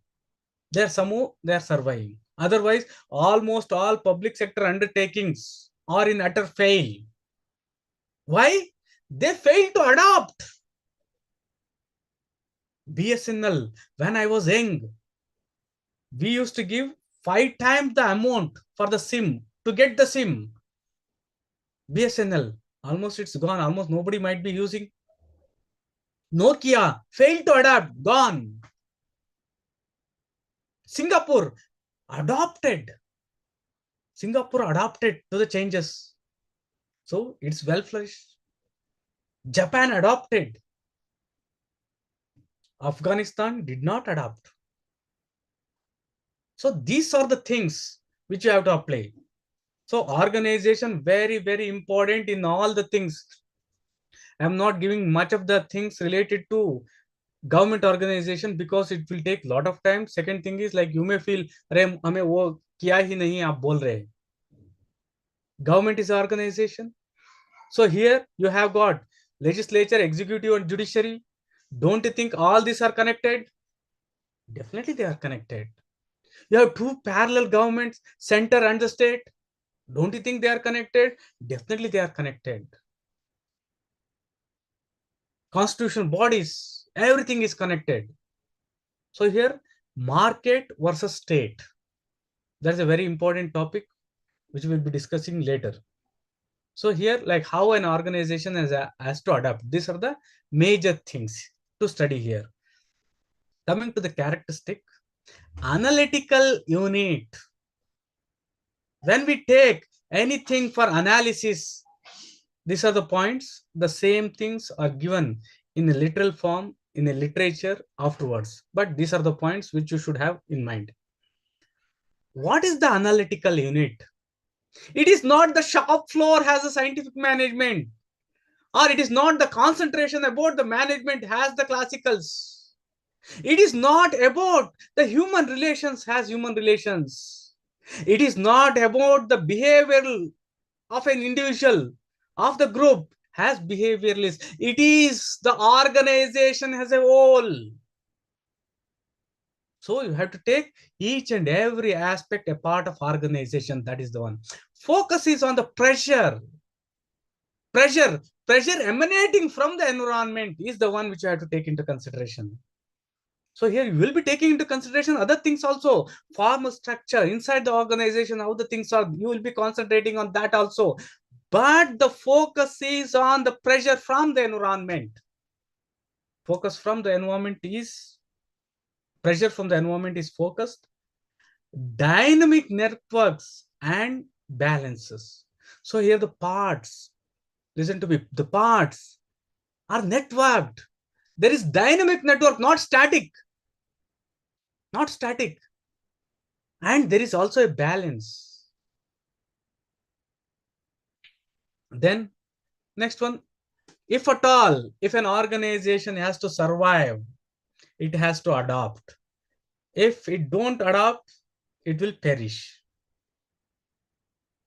They're somehow they're surviving. Otherwise, almost all public sector undertakings are in utter fail. Why? They fail to adopt. BSNL, when I was young, we used to give 5 times the amount for the SIM to get the SIM. BSNL, almost it's gone. Almost nobody might be using. Nokia, failed to adapt, gone. Singapore, adopted. Singapore adopted to the changes. So it's well flourished. Japan adopted. Afghanistan did not adopt. So these are the things which you have to apply. So organization very, very important in all the things. I'm not giving much of the things related to government organization because it will take a lot of time. Second thing is like you may feel, अरे हमें वो किया ही नहीं आप बोल रहे. Government is organization. So here you have got legislature, executive, and judiciary. Don't you think all these are connected? Definitely they are connected. You have two parallel governments, center and the state. Don't you think they are connected? Definitely they are connected. Constitutional bodies, everything is connected. So here, market versus state. That's a very important topic which we'll be discussing later. So here, like how an organization has to adapt. These are the major things to study here. Coming to the characteristic, analytical unit. When we take anything for analysis, these are the points. The same things are given in a literal form in a literature afterwards. But these are the points which you should have in mind. What is the analytical unit? It is not the shop floor has a scientific management, or it is not the concentration about the management has the classicals. It is not about the human relations has human relations. It is not about the behavioral of an individual, of the group has behavioralists. It is the organization as a whole. So you have to take each and every aspect a part of organization. That is the one. Focus is on the pressure pressure emanating from the environment is the one which you have to take into consideration. So here you will be taking into consideration other things also, formal structure inside the organization, how the things are, you will be concentrating on that also. But the focus is on the pressure from the environment. Focus from the environment is, pressure from the environment is focused. Dynamic networks and balances. So here the parts, listen to me, the parts are networked. There is dynamic network, not static. Not static. And there is also a balance. Then next one, if at all, if an organization has to survive, it has to adopt. If it don't adopt, it will perish.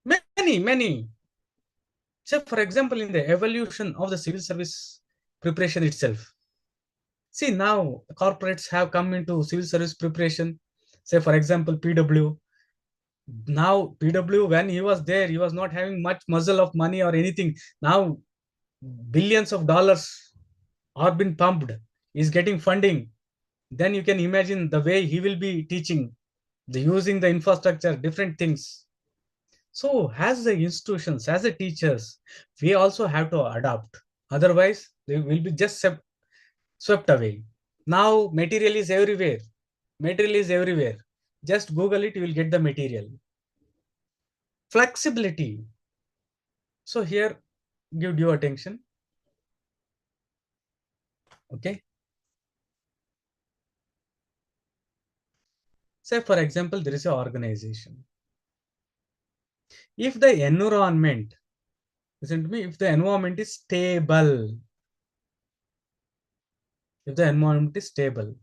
Many. So for example, in the evolution of the civil service preparation itself, see now corporates have come into civil service preparation. Say for example, PW. Now PW, when he was there, he was not having much muzzle of money or anything. Now billions of dollars are been pumped. He's getting funding. Then you can imagine the way he will be teaching, the using the infrastructure, different things. So as the institutions, as the teachers, we also have to adapt. Otherwise, they will be just swept away. Now material is everywhere. Material is everywhere. Just Google it, you will get the material. Flexibility. So here, give due attention. Okay. Say for example, there is an organization. If the environment, listen to me, if the environment is stable, if the environment is stable,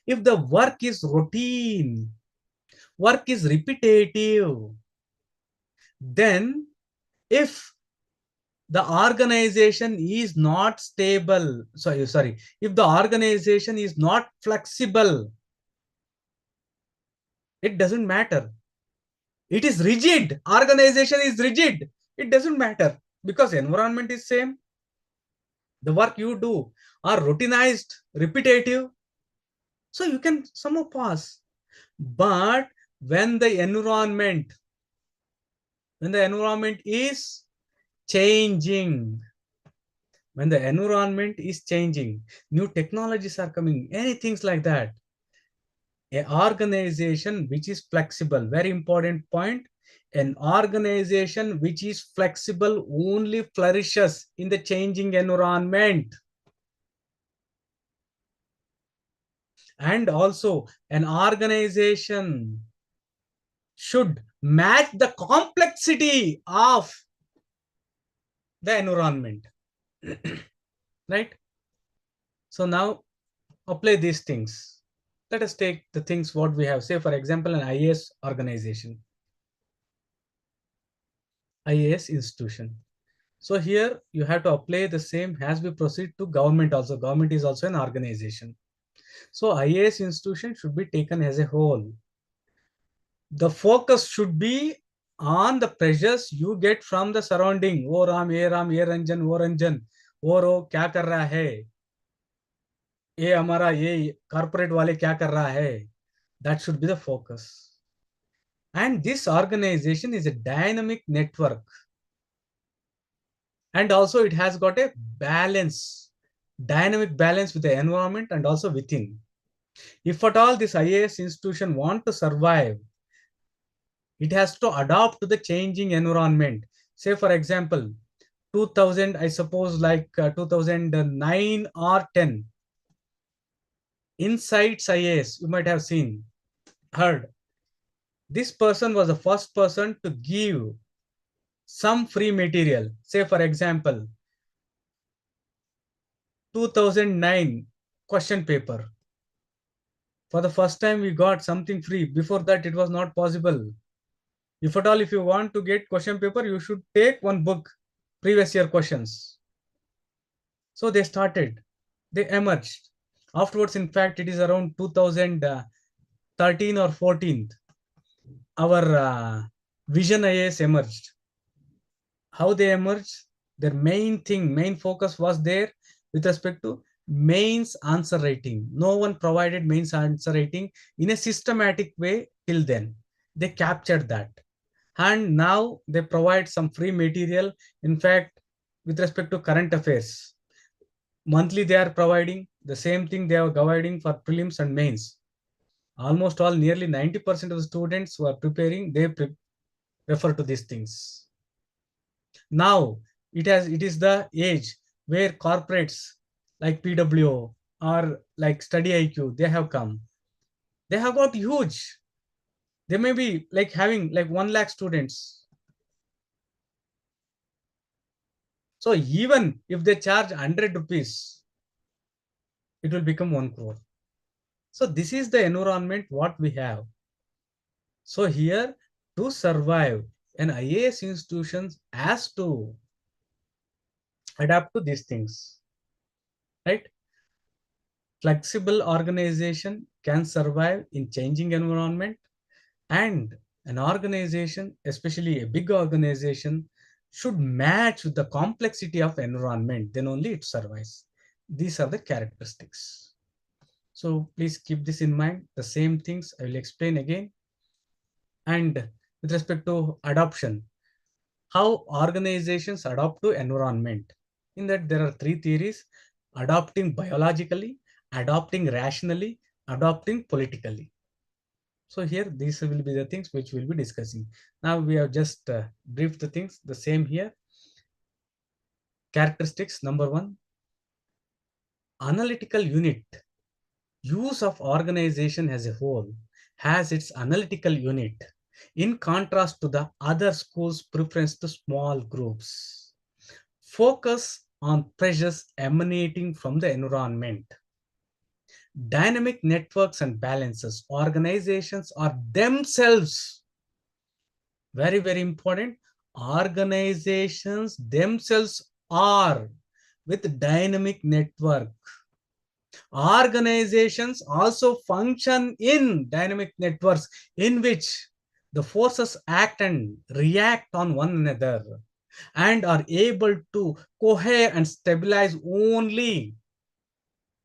if the work is routine, work is repetitive, then if the organization is not stable, sorry, if the organization is not flexible, it doesn't matter. It is rigid, organization is rigid, it doesn't matter because environment is same. The work you do are routinized, repetitive, so you can somehow pass. But when the environment is changing, when the environment is changing, new technologies are coming, any things like that, an organization which is flexible, very important point, an organization which is flexible only flourishes in the changing environment. And also an organization should match the complexity of the environment. Right? So now apply these things. Let us take the things what we have. Say, for example, an IAS organization, IAS institution. So here you have to apply the same as we proceed to government also. Government is also an organization. So IAS institution should be taken as a whole. The focus should be on the pressures you get from the surrounding. Oh Ram, ye Ranjan, oh Ranjan, oh रो क्या कर रहा है, ये हमारा ये corporate वाले क्या कर रहा है. That should be the focus. And this organization is a dynamic network, and also it has got a balance, dynamic balance with the environment and also within. If at all this IAS institution want to survive, it has to adapt to the changing environment. Say, for example, 2000, I suppose, like 2009 or 10, Insights IAS, you might have seen, heard. This person was the first person to give some free material. Say, for example, 2009 question paper. For the first time, we got something free. Before that, it was not possible. If at all, if you want to get question paper, you should take one book, previous year questions. So they started, they emerged. Afterwards, in fact, it is around 2013 or 14, our Vision IAS emerged. How they emerged? Their main thing, main focus was there with respect to mains answer writing. No one provided mains answer writing in a systematic way till then. They captured that. And now they provide some free material. In fact, with respect to current affairs, monthly they are providing the same thing they are providing for prelims and mains. Almost all, nearly 90% of the students who are preparing, they refer to these things. Now it is the age where corporates like PWO or like Study IQ, they have come. They have got huge. They may be like having like 1 lakh students. So even if they charge 100 rupees, it will become 1 crore. So this is the environment what we have. So here, to survive, an IAS institution has to adapt to these things, right? Flexible organization can survive in changing environment, and an organization, especially a big organization, should match with the complexity of environment. Then only it survives. These are the characteristics. So please keep this in mind. The same things I will explain again. And with respect to adoption, how organizations adopt to environment. In that, there are 3 theories: adopting biologically, adopting rationally, adopting politically. So here, these will be the things which we'll be discussing. Now we have just briefed the things, the same here. Characteristics, number 1, analytical unit. Use of organization as a whole has its analytical unit, in contrast to the other schools' preference to small groups. Focus on pressures emanating from the environment. Dynamic networks and balances. Organizations are themselves, very, very important. Organizations themselves are with dynamic network. Organizations also function in dynamic networks in which the forces act and react on one another and are able to cohere and stabilize only,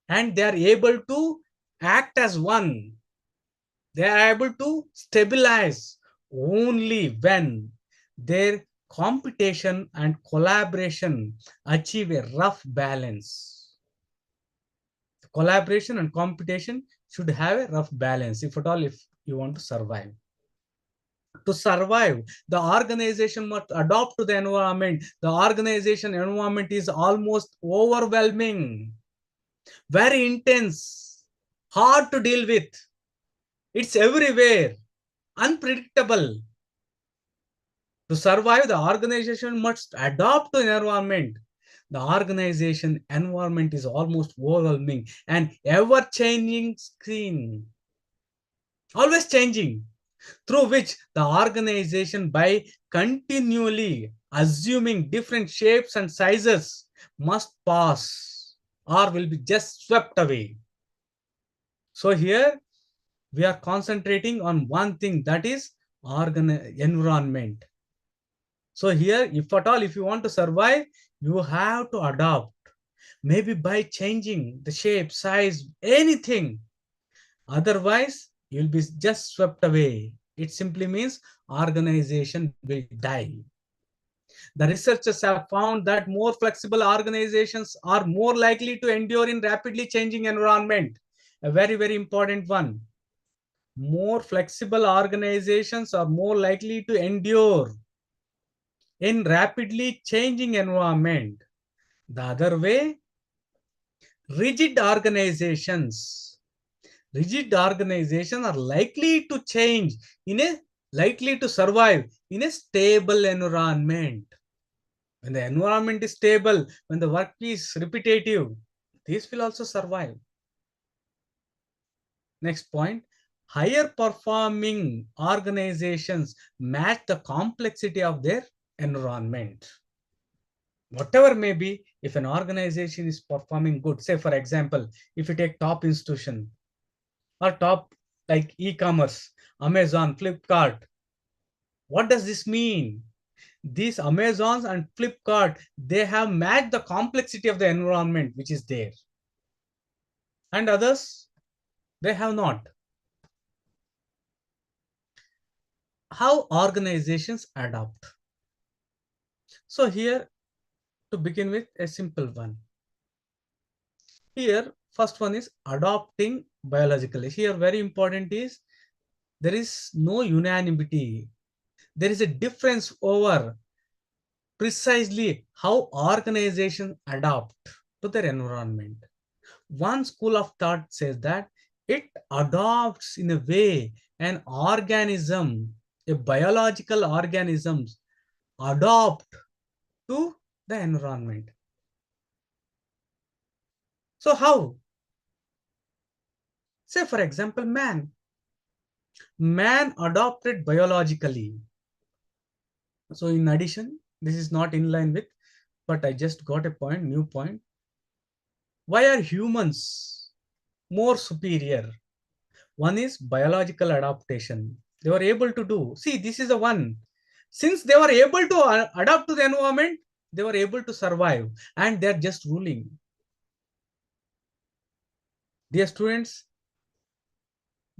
and they are able to act as one. They are able to stabilize only when their competition and collaboration achieve a rough balance. Collaboration and competition should have a rough balance, if at all, if you want to survive. To survive, the organization must adopt to the environment. The organization environment is almost overwhelming, very intense, hard to deal with. It's everywhere. unpredictable. To survive, the organization must adapt to environment. The organization environment is almost overwhelming and ever changing screen, always changing, through which the organization, by continually assuming different shapes and sizes, must pass or will be just swept away. So here we are concentrating on one thing, that is environment. So here, if at all, if you want to survive, you have to adapt, maybe by changing the shape, size, anything. Otherwise, you'll be just swept away. It simply means organization will die. The researchers have found that more flexible organizations are more likely to endure in rapidly changing environment. A very, very important one. More flexible organizations are more likely to endure in rapidly changing environment. The other way, rigid organizations. Rigid organizations are likely to change in a likely to survive in a stable environment. When the environment is stable, when the work is repetitive, this will also survive. Next point, higher performing organizations match the complexity of their environment. Whatever may be, if an organization is performing good, say for example, if you take top institution or top like e-commerce, Amazon, Flipkart, what does this mean? These Amazons and Flipkart, they have matched the complexity of the environment which is there, and others, they have not. How organizations adapt? So here, to begin with, a simple one. Here, first one is adopting biologically. Here, very important is there is no unanimity. There is a difference over precisely how organizations adapt to their environment. One school of thought says that it adopts in a way an organism, a biological organisms adopt to the environment. So how? Say for example, man. Man adopted biologically. So in addition, this is not in line with, but I just got a point, new point. Why are humans more superior? One is biological adaptation. They were able to do. See, this is the one. Since they were able to adapt to the environment, they were able to survive, and they're just ruling. Dear students,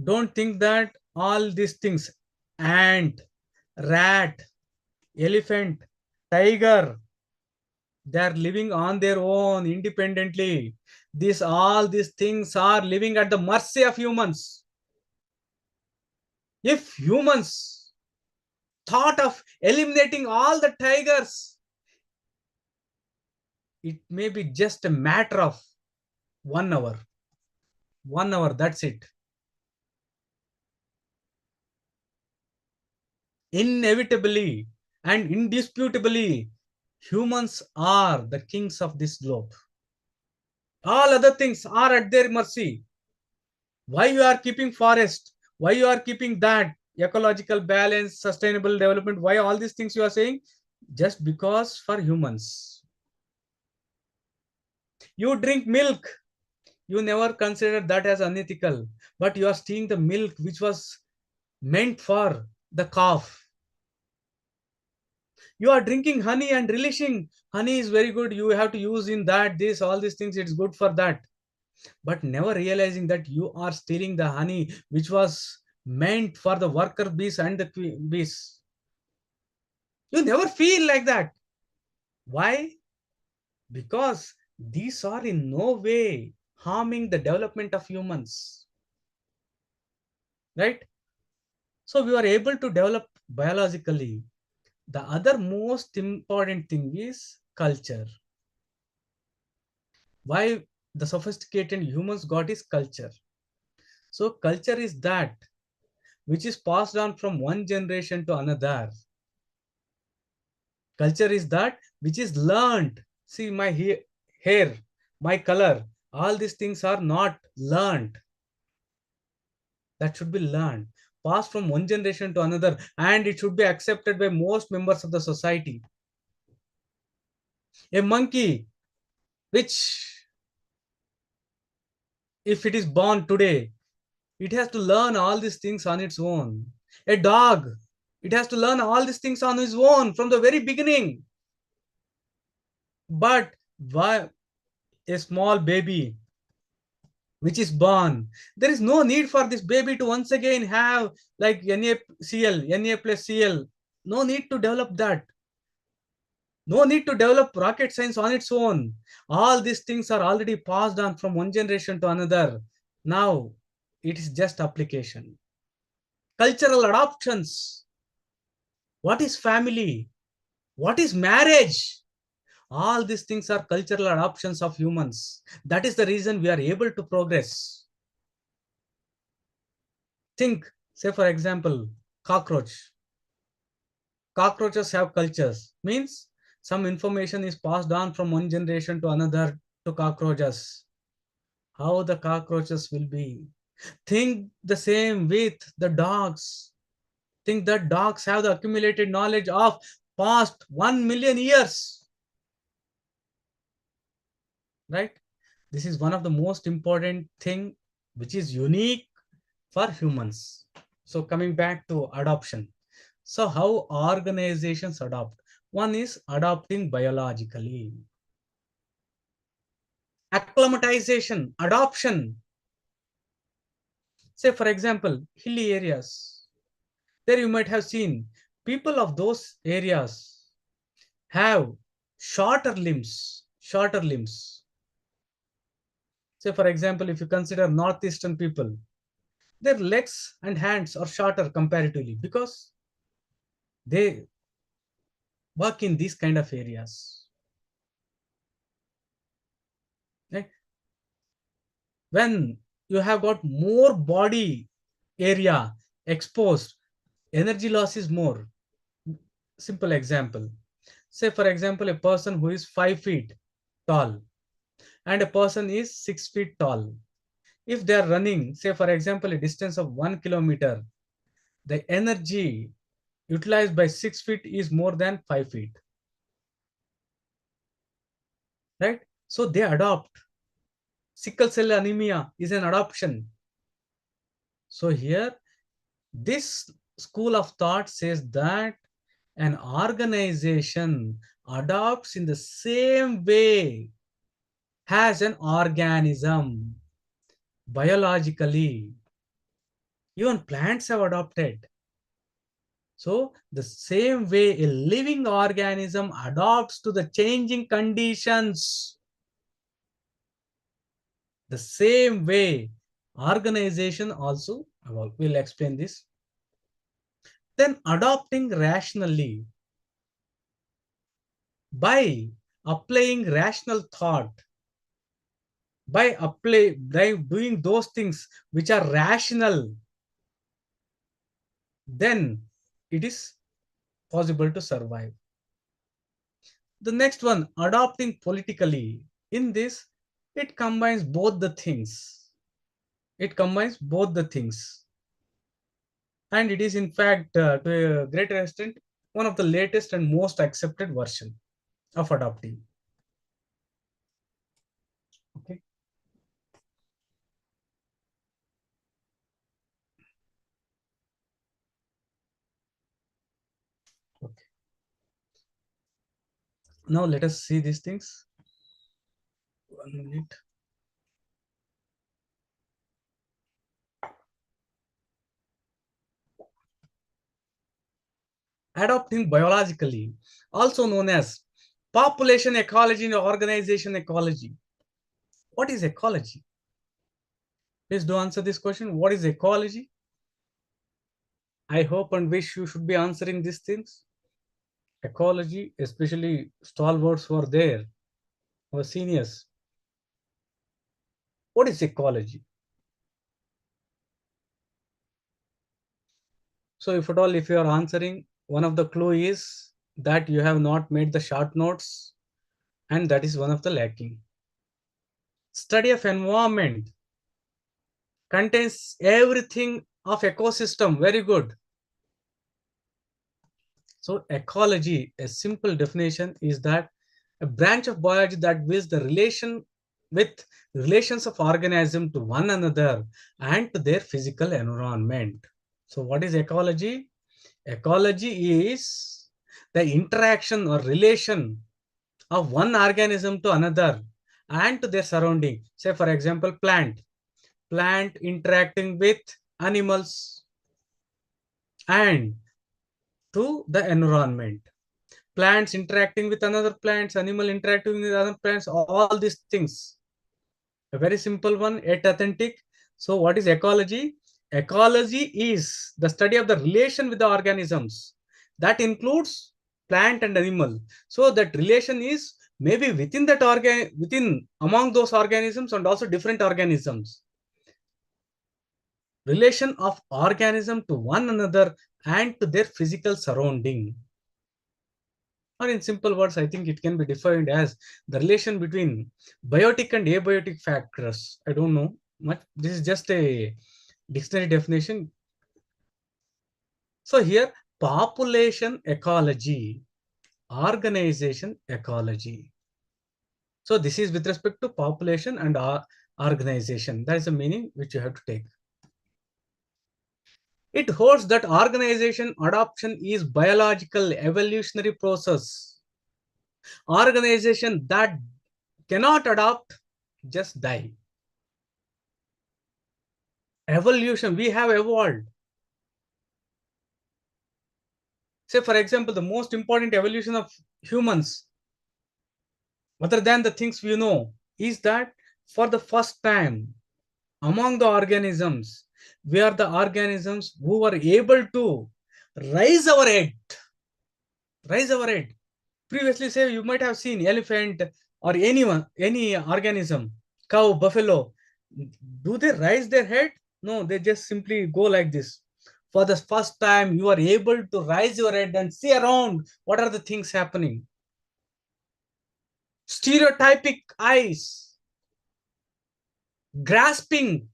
don't think that all these things, ant, rat, elephant, tiger, they are living on their own independently. All these things are living at the mercy of humans. If humans thought of eliminating all the tigers, it may be just a matter of 1 hour. 1 hour, that's it. Inevitably and indisputably, humans are the kings of this globe. All other things are at their mercy. Why you are keeping forest? Why you are keeping that? Ecological balance, sustainable development, why all these things you are saying? Just because for humans. You drink milk, you never consider that as unethical, but you are stealing the milk which was meant for the calf. You are drinking honey and relishing honey is very good, you have to use in that this all these things, it's good for that, but never realizing that you are stealing the honey which was meant for the worker bees and the bees. You never feel like that. Why? Because these are in no way harming the development of humans, right? So we are able to develop biologically. The other most important thing is culture. Why the sophisticated humans got is culture. So culture is that which is passed on from one generation to another. Culture is that which is learned. See, my hair, my color, all these things are not learned. That should be learned, passed from one generation to another, and it should be accepted by most members of the society. A monkey, which if it is born today, it has to learn all these things on its own. A dog, it has to learn all these things on its own from the very beginning. But why a small baby which is born, there is no need for this baby to once again have like NaCl, Na plus Cl. No need to develop that. No need to develop rocket science on its own. All these things are already passed on from one generation to another. Now it is just application. Cultural adoptions. What is family? What is marriage? All these things are cultural adoptions of humans. That is the reason we are able to progress. Think, say for example, cockroach. Cockroaches have cultures. Means some information is passed on from one generation to another to cockroaches. How the cockroaches will be. Think the same with the dogs. Think that dogs have the accumulated knowledge of past 1 million years. Right? This is one of the most important thing which is unique for humans. So coming back to adoption. So how organizations adopt? One is adopting biologically. Acclimatization, adoption. Say for example, hilly areas. There you might have seen people of those areas have shorter limbs. Shorter limbs. Say for example, if you consider northeastern people, their legs and hands are shorter comparatively because they work in these kind of areas. Right? When you have got more body area exposed, energy loss is more. Simple example. Say, for example, a person who is 5 feet tall and a person is 6 feet tall. If they are running, say, for example, a distance of 1 kilometer, the energy utilized by 6 feet is more than 5 feet. Right? So they adopt. Sickle cell anemia is an adoption. So here, this school of thought says that an organization adopts in the same way as an organism biologically. Even plants have adopted. So the same way a living organism adapts to the changing conditions, the same way organization also, we'll explain this. Then adopting rationally by applying rational thought, by doing those things which are rational, then it is possible to survive. The next one, adopting politically. In this, it combines both the things. It combines both the things. And it is in fact, to a greater extent, one of the latest and most accepted version of adopting. Okay. Okay. Now let us see these things. 1 minute. Adopting biologically, also known as population ecology and organization ecology. What is ecology? Please do answer this question. What is ecology? I hope and wish you should be answering these things. Ecology, especially stalwarts who are there, our seniors. What is ecology? So if at all, if you are answering, one of the clue is that you have not made the short notes, and that is one of the lacking. Study of environment contains everything of ecosystem. Very good. So ecology, a simple definition is that a branch of biology that builds the relation with relations of organism to one another and to their physical environment. So what is ecology? Ecology is the interaction or relation of one organism to another and to their surrounding. Say for example, plant interacting with animals and to the environment, plants interacting with another plants, animal interacting with other plants, all these things. A very simple one, yet authentic. So what is ecology? Ecology is the study of the relation with the organisms. That includes plant and animal. So that relation is maybe within that within among those organisms and also different organisms. Relation of organism to one another and to their physical surrounding. Or in simple words, I think it can be defined as the relation between biotic and abiotic factors. I don't know much. This is just a dictionary definition. So here, population ecology, organization ecology. So this is with respect to population and organization. That is the meaning which you have to take. It holds that organization adoption is biological evolutionary process. Organization that cannot adopt just die. Evolution, we have evolved. Say for example, the most important evolution of humans, other than the things we know, is that for the first time among the organisms, we are the organisms who were able to raise our head. Raise our head. Previously, say you might have seen elephant or anyone, any organism, cow, buffalo. Do they raise their head? No, they just simply go like this. For the first time, you are able to raise your head and see around what are the things happening. Stereotypic eyes, grasping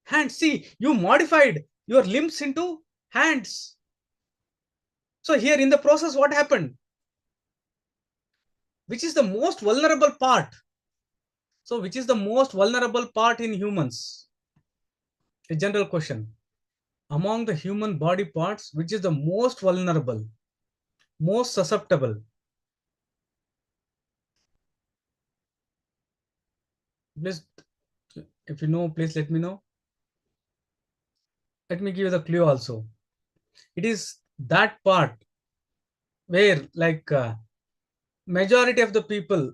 hands. See, you modified your limbs into hands. So here in the process, what happened? Which is the most vulnerable part? So which is the most vulnerable part in humans? A general question. Among the human body parts, which is the most vulnerable, most susceptible? Please, if you know, please let me know. Let me give you the clue also. It is that part where like majority of the people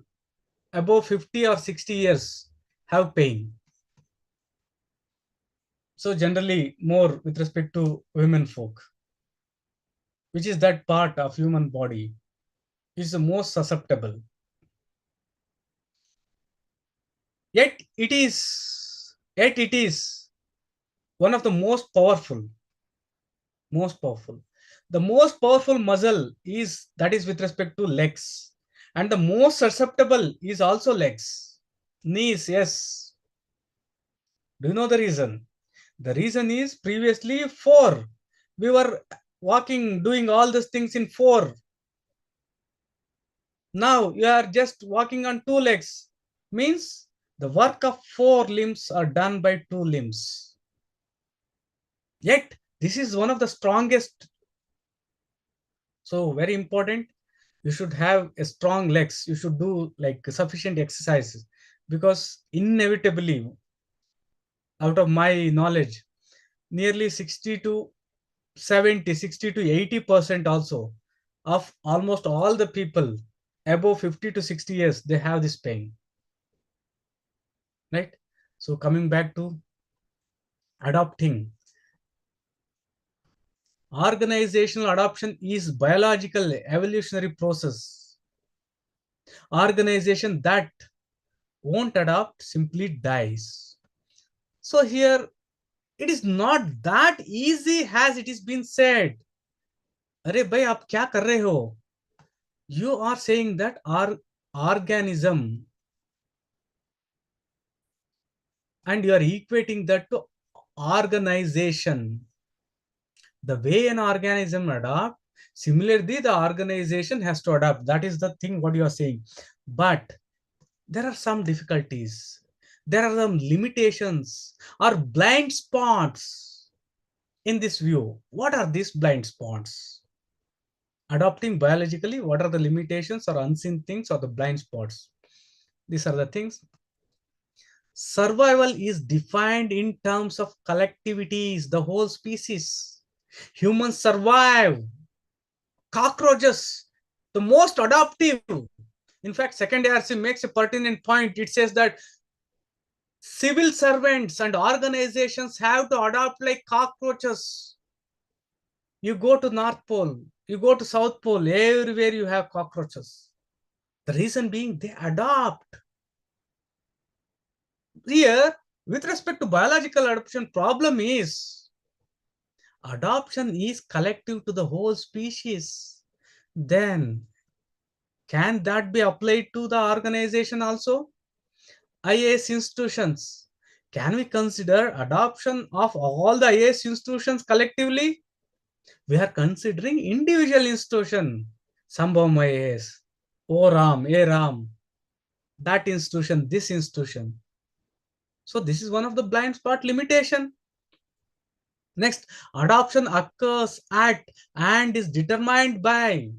above 50 or 60 years have pain. So generally more with respect to women folk, which is that part of human body is the most susceptible. Yet it is one of the most powerful. Most powerful. The most powerful muscle is that is with respect to legs, and the most susceptible is also legs. Knees, yes. Do you know the reason? The reason is previously four. We were walking, doing all these things in four. Now you are just walking on two legs. Means the work of four limbs are done by two limbs. Yet this is one of the strongest. So very important. You should have a strong legs. You should do like sufficient exercises, because inevitably, out of my knowledge, nearly 60 to 70, 60 to 80% also of almost all the people above 50 to 60 years, they have this pain. Right? So coming back to adopting. Organizational adoption is biological evolutionary process. Organization that won't adopt simply dies. So here it is not that easy as it is been said. अरे भाई आप क्या कर रहे हो? You are saying that our organism, and you are equating that to organization. The way an organism adapt, similarly the organization has to adapt. That is the thing what you are saying. But there are some difficulties. There are some limitations or blind spots in this view. What are these blind spots? Adopting biologically, what are the limitations or unseen things or the blind spots? These are the things. Survival is defined in terms of collectivities, the whole species. Humans survive. Cockroaches, the most adaptive. In fact, second ARC makes a pertinent point. It says that civil servants and organizations have to adapt like cockroaches. You go to North Pole, you go to South Pole, everywhere you have cockroaches. The reason being they adapt. Here, with respect to biological adaptation, problem is adoption is collective to the whole species. Then can that be applied to the organization also? IAS institutions. Can we consider adoption of all the IAS institutions collectively? We are considering individual institution. Sambhavam IAS, ORAM, ARAM, that institution, this institution. So this is one of the blind spot limitation. Next, adoption occurs at and is determined by.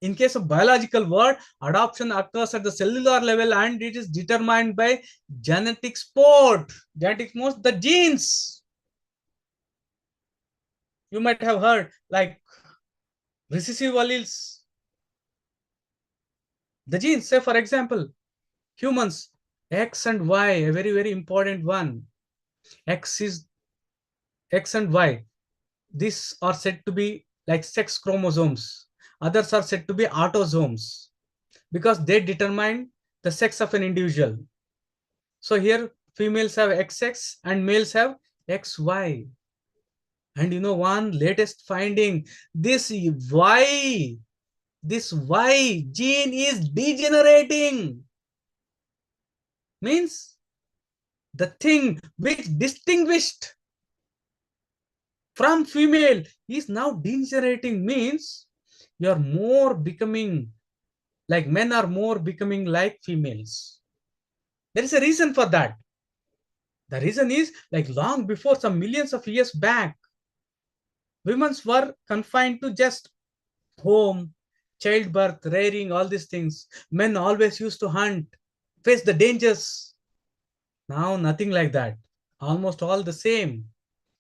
In case of biological world, adoption occurs at the cellular level and it is determined by genetic sport. Genetic mode, the genes. You might have heard like recessive alleles. The genes, say for example, humans, X and Y, a very, very important one. X is X and Y. These are said to be like sex chromosomes. Others are said to be autosomes because they determine the sex of an individual. So here females have XX and males have XY. And you know one latest finding, this Y gene is degenerating. Means the thing which distinguished from female is now degenerating, means you're more becoming like men are more becoming like females. There is a reason for that. The reason is like long before some millions of years back, women were confined to just home, childbirth, rearing, all these things. Men always used to hunt, face the dangers. Now nothing like that. Almost all the same.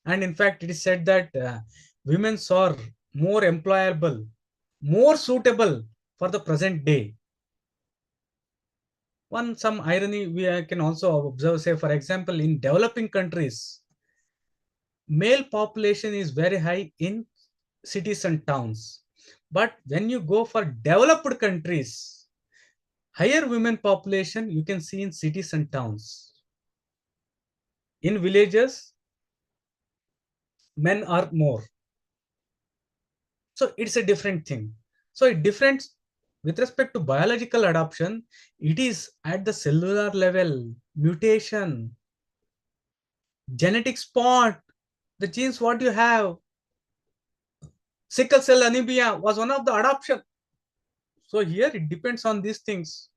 And in fact, it is said that women are more employable, more suitable for the present day. One some irony we can also observe, say for example, in developing countries, male population is very high in cities and towns. But when you go for developed countries, higher women population you can see in cities and towns. In villages, men are more. So it's a different thing. So it different with respect to biological adoption, it is at the cellular level, mutation, genetic spot, the genes what you have. Sickle cell anemia was one of the adoption. So here it depends on these things.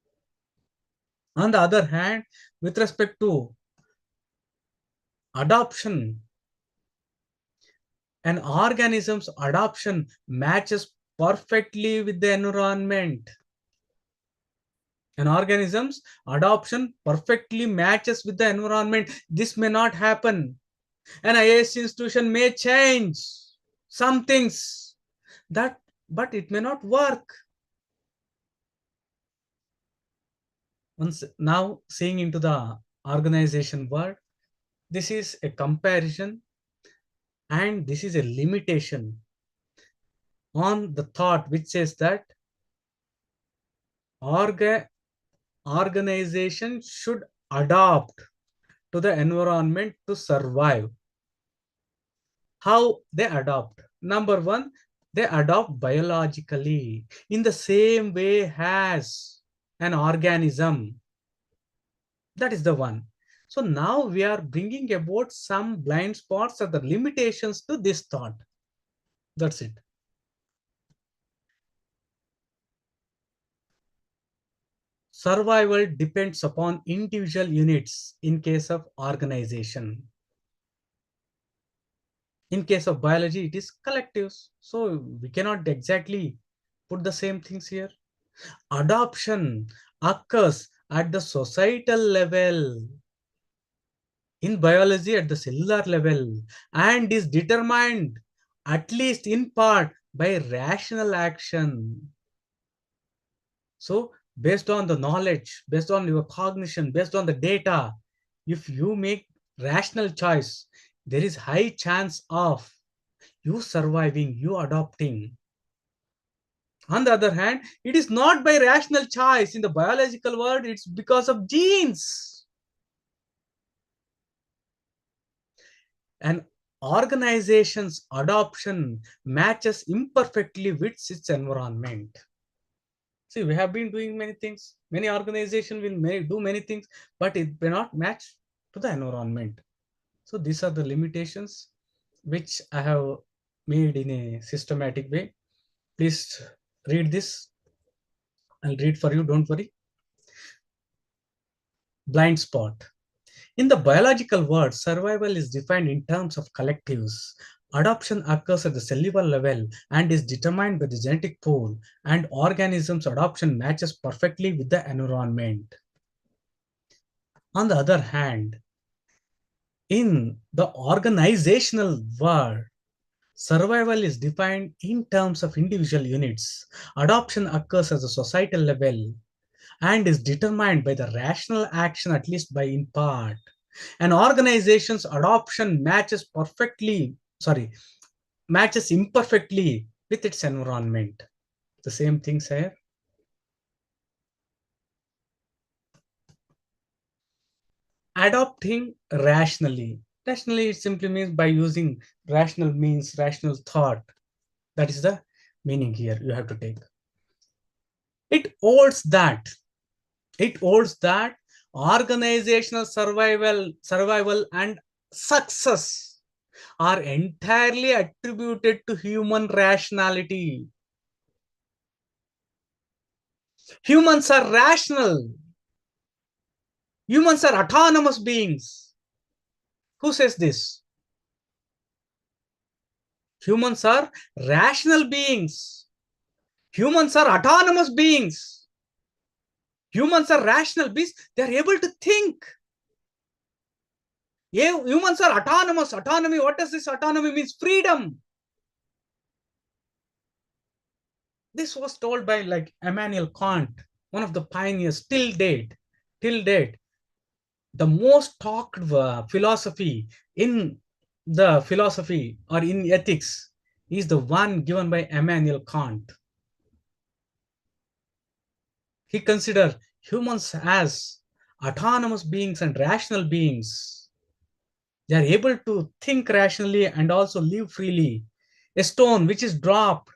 On the other hand, with respect to adoption, an organism's adoption matches perfectly with the environment. An organism's adoption perfectly matches with the environment. This may not happen. An IAS institution may change some things that, but it may not work. Once now seeing into the organization world, this is a comparison and this is a limitation on the thought which says that orga organization should adapt to the environment to survive. How they adopt? Number one, They adopt biologically in the same way as an organism. That is the one. So now we are bringing about some blind spots or the limitations to this thought. That's it. Survival depends upon individual units in case of organization. In case of biology, it is collectives. So we cannot exactly put the same things here. Adoption occurs at the societal level, in biology at the cellular level, and is determined at least in part by rational action. So based on the knowledge, based on your cognition, based on the data, if you make rational choice, there is high chance of you surviving, you adopting. On the other hand, it is not by rational choice. In the biological world, it's because of genes. An organization's adoption matches imperfectly with its environment. See, we have been doing many things. Many organizations will do many things, but it may not match to the environment. So these are the limitations which I have made in a systematic way. Please read this. I'll read for you, don't worry. Blind spot. In the biological world, survival is defined in terms of collectives. Adoption occurs at the cellular level and is determined by the genetic pool, and organisms' adoption matches perfectly with the environment. On the other hand, in the organizational world, survival is defined in terms of individual units. Adoption occurs at the societal level and is determined by the rational action, at least by in part. An organization's adoption matches imperfectly with its environment. The same things here. Adopting rationally. Rationally, it simply means by using rational means, rational thought. That is the meaning here you have to take. It holds that. It holds that organizational survival and success are entirely attributed to human rationality. Humans are rational. Humans are autonomous beings. Who says this? Humans are rational beings. Humans are autonomous beings. Humans are rational beings. They are able to think. Humans are autonomous. Autonomy, what does this autonomy mean? Freedom. This was told by like Immanuel Kant, one of the pioneers till date. Till date, the most talked philosophy in the philosophy or in ethics is the one given by Immanuel Kant. He considered humans as autonomous beings and rational beings. They are able to think rationally and also live freely. A stone which is dropped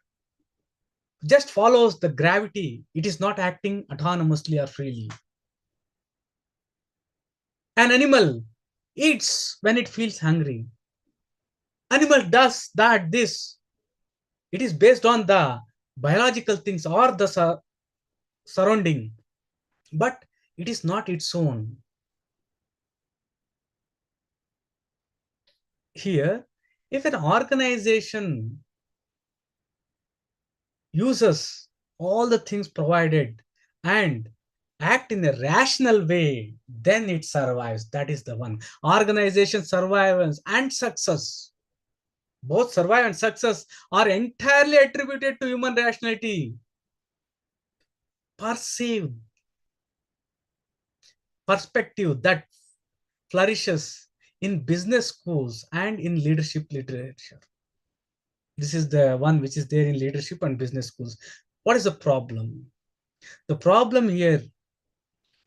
just follows the gravity. It is not acting autonomously or freely. An animal eats when it feels hungry. Animal does that, this. It is based on the biological things or the surrounding, but it is not its own. Here, if an organization uses all the things provided and act in a rational way, then it survives. That is the one. Organization survival and success, both survive and success, are entirely attributed to human rationality. Perceived perspective that flourishes in business schools and in leadership literature. This is the one which is there in leadership and business schools. What is the problem? The problem here,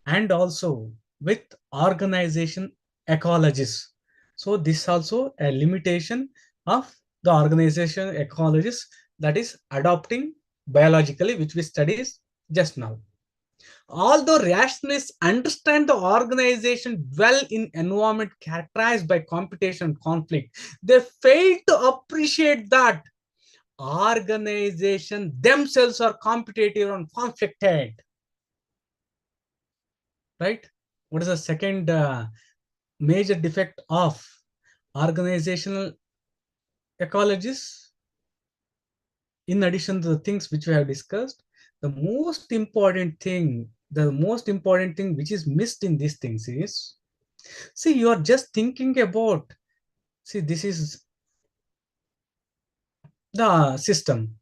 and also with organization ecologists. So this also a limitation of the organization ecologists that is adopting biologically, which we studied just now. Although rationalists understand the organization well in environment characterized by competition and conflict, they fail to appreciate that organization themselves are competitive and conflicted. Right? What is the second major defect of organizational ecologies? In addition to the things which we have discussed, the most important thing which is missed in these things is, see, you are just thinking about, see, this is the system.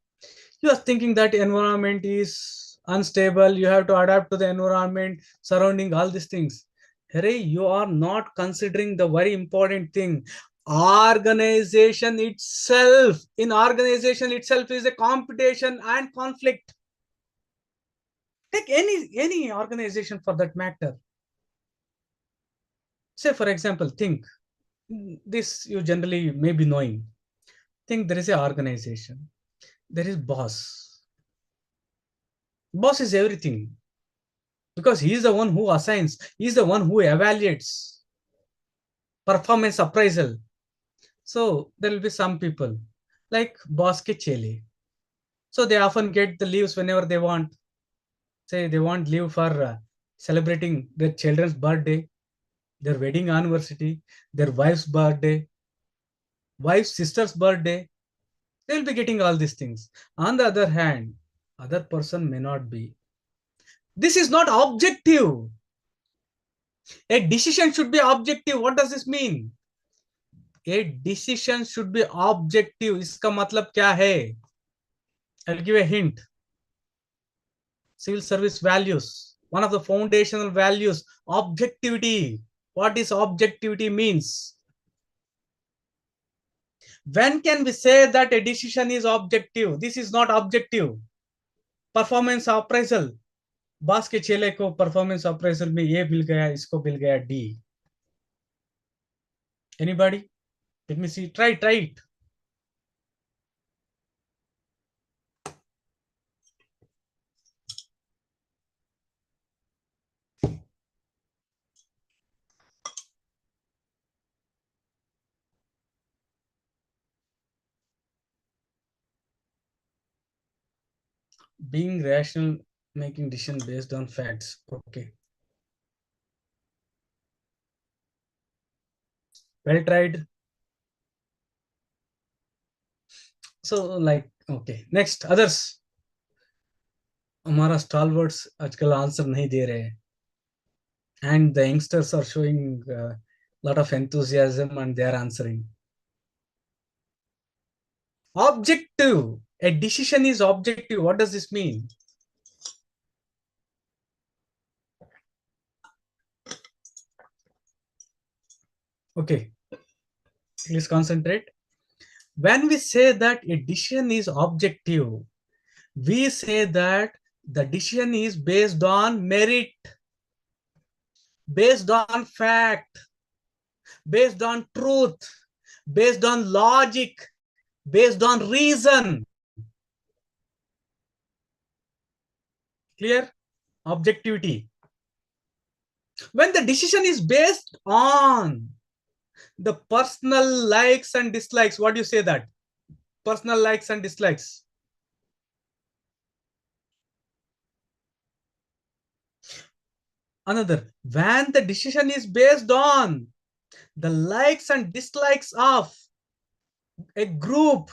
You are thinking that environment is unstable, you have to adapt to the environment surrounding all these things. Hooray, you are not considering the very important thing. Organization itself, in organization itself is a competition and conflict. Take any organization for that matter. Say, for example, think this, you generally may be knowing. Think there is a organization. There is boss. Boss is everything because he is the one who assigns. He is the one who evaluates performance appraisal. So there will be some people like boss ke chele. So they often get the leaves whenever they want. Say they want leave for celebrating their children's birthday, their wedding anniversary, their wife's birthday, wife's sister's birthday. They will be getting all these things. On the other hand, other person may not be. This is not objective. A decision should be objective. What does this mean? A decision should be objective. इसका मतलब क्या है? I'll give a hint. Civil service values. One of the foundational values, objectivity. What is objectivity means? When can we say that a decision is objective? This is not objective. Performance appraisal. Boss के चेले को performance appraisal में ये मिल गया, इसको मिल गया D. Anybody? Let me see. Try it. Being rational, making decision based on facts. Okay. Well tried. So like, okay. Next, others. हमारा stalwarts आजकल आंसर नहीं दे रहे हैं. And the youngsters are showing a lot of enthusiasm and they are answering. Objective. A decision is objective. What does this mean? Okay, please concentrate. When we say that a decision is objective, we say that the decision is based on merit, based on fact, based on truth, based on logic, based on reason. Clear? Objectivity. When the decision is based on the personal likes and dislikes, what do you say that? Personal likes and dislikes. Another, when the decision is based on the likes and dislikes of a group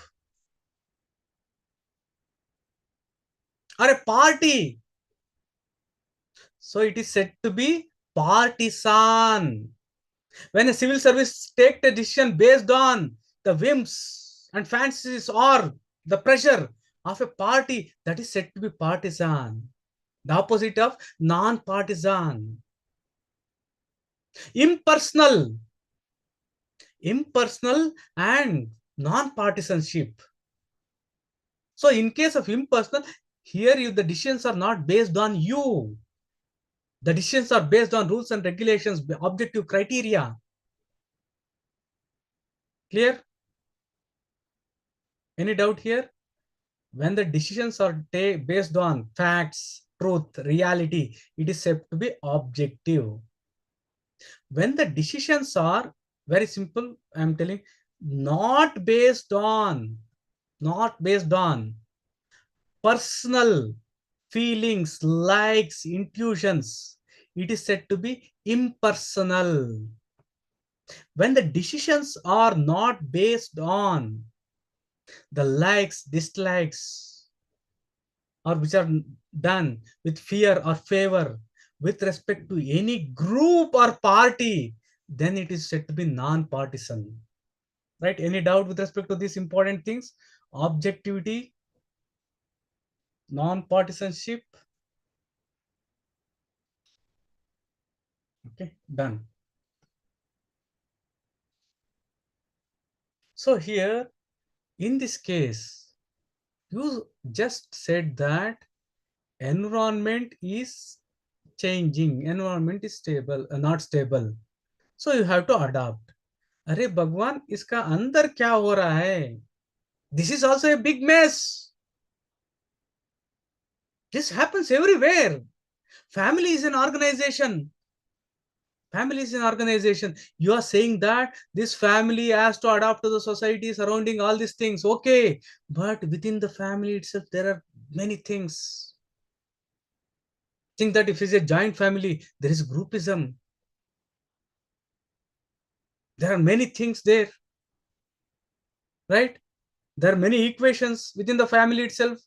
or a party, so it is said to be partisan. When a civil service takes a decision based on the whims and fancies or the pressure of a party, that is said to be partisan. The opposite of non-partisan. Impersonal and non-partisanship. So in case of impersonal, here if the decisions are not based on you, the decisions are based on rules and regulations, objective criteria. Clear? Any doubt here? When the decisions are based on facts, truth, reality, it is said to be objective. When the decisions are very simple, I'm telling, not based on, not based on personal feelings, likes, intuitions, it is said to be impersonal. When the decisions are not based on the likes, dislikes, or which are done with fear or favor with respect to any group or party, then it is said to be non-partisan. Right? Any doubt with respect to these important things? Objectivity, non-partisanship. Okay, done. So here, in this case, you just said that environment is changing, environment is stable, not stable. So you have to adapt. अरे भगवान इसका अंदर क्या हो रहा है? This is also a big mess. This happens everywhere. Family is an organization. Family is an organization. You are saying that this family has to adapt to the society surrounding all these things. Okay. But within the family itself, there are many things. Think that if it's a joint family, there is groupism. There are many things there, right? There are many equations within the family itself.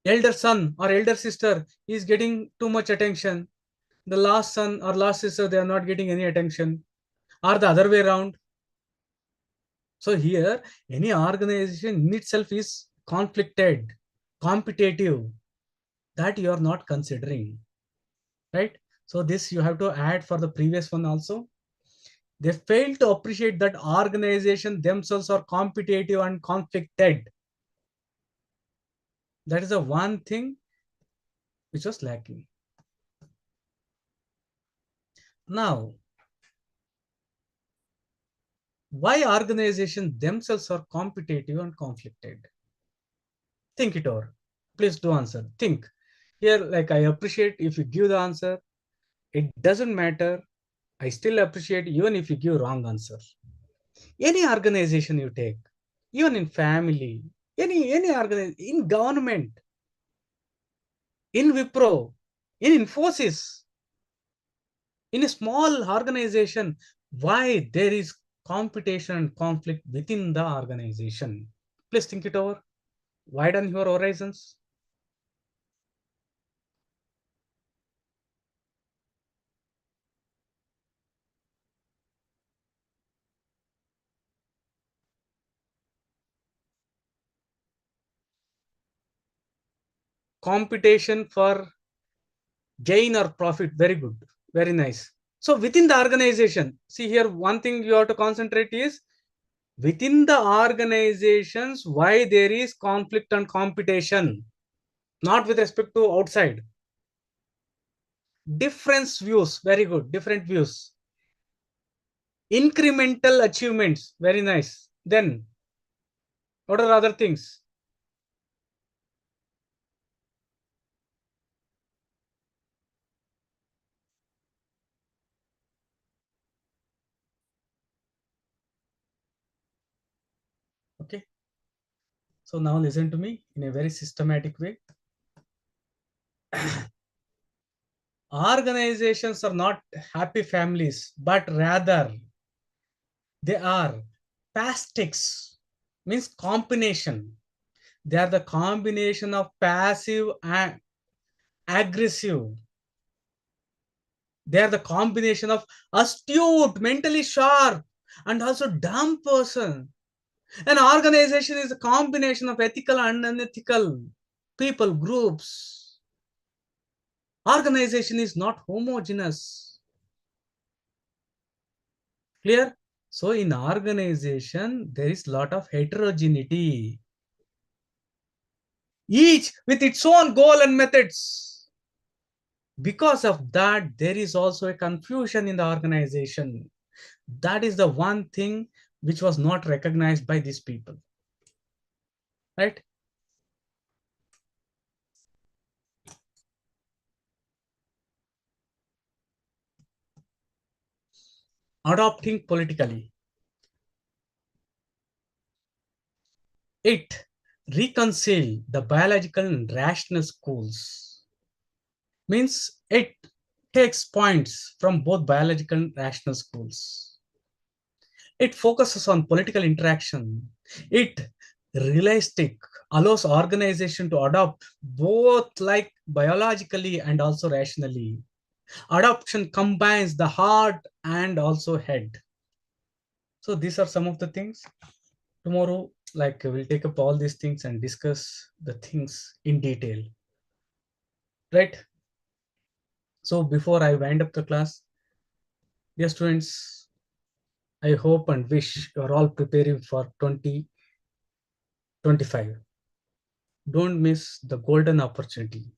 Elder son or elder sister is getting too much attention. The last son or last sister, they are not getting any attention, or the other way around. So here, any organization in itself is conflicted, competitive, that you are not considering, right? So this you have to add for the previous one also. They fail to appreciate that organization themselves are competitive and conflicted. That is the one thing which was lacking. Now, why organizations themselves are competitive and conflicted? Think it over. Please do answer. Think. Here, like I appreciate if you give the answer. It doesn't matter. I still appreciate even if you give wrong answer. Any organization you take, even in family, any organization, in government, in Wipro, in Infosys, in a small organization, why there is competition and conflict within the organization? Please think it over. Widen your horizons. Competition for gain or profit. Very good. Very nice. So within the organization, see here, one thing you have to concentrate is within the organizations, why there is conflict and competition, not with respect to outside. Different views. Very good. Different views. Incremental achievements. Very nice. Then, what are other things? Okay. So now listen to me in a very systematic way. Organizations are not happy families, but rather they are pastics, means combination. They are the combination of passive and aggressive. They are the combination of astute, mentally sharp, and also dumb person. An organization is a combination of ethical and unethical people groups. Organization is not homogeneous. Clear? So in organization, there is lot of heterogeneity, each with its own goal and methods. Because of that, there is also a confusion in the organization. That is the one thing which was not recognized by these people. right? Adopting politically, it reconcile the biological and rational schools. Means it takes points from both biological and rational schools. It focuses on political interaction. It realistic allows organization to adopt both like biologically and also rationally. Adoption combines the heart and also head. So these are some of the things. Tomorrow, like we'll take up all these things and discuss the things in detail. Right? So before I wind up the class, dear students, I hope and wish you're all preparing for 2025. Don't miss the golden opportunity.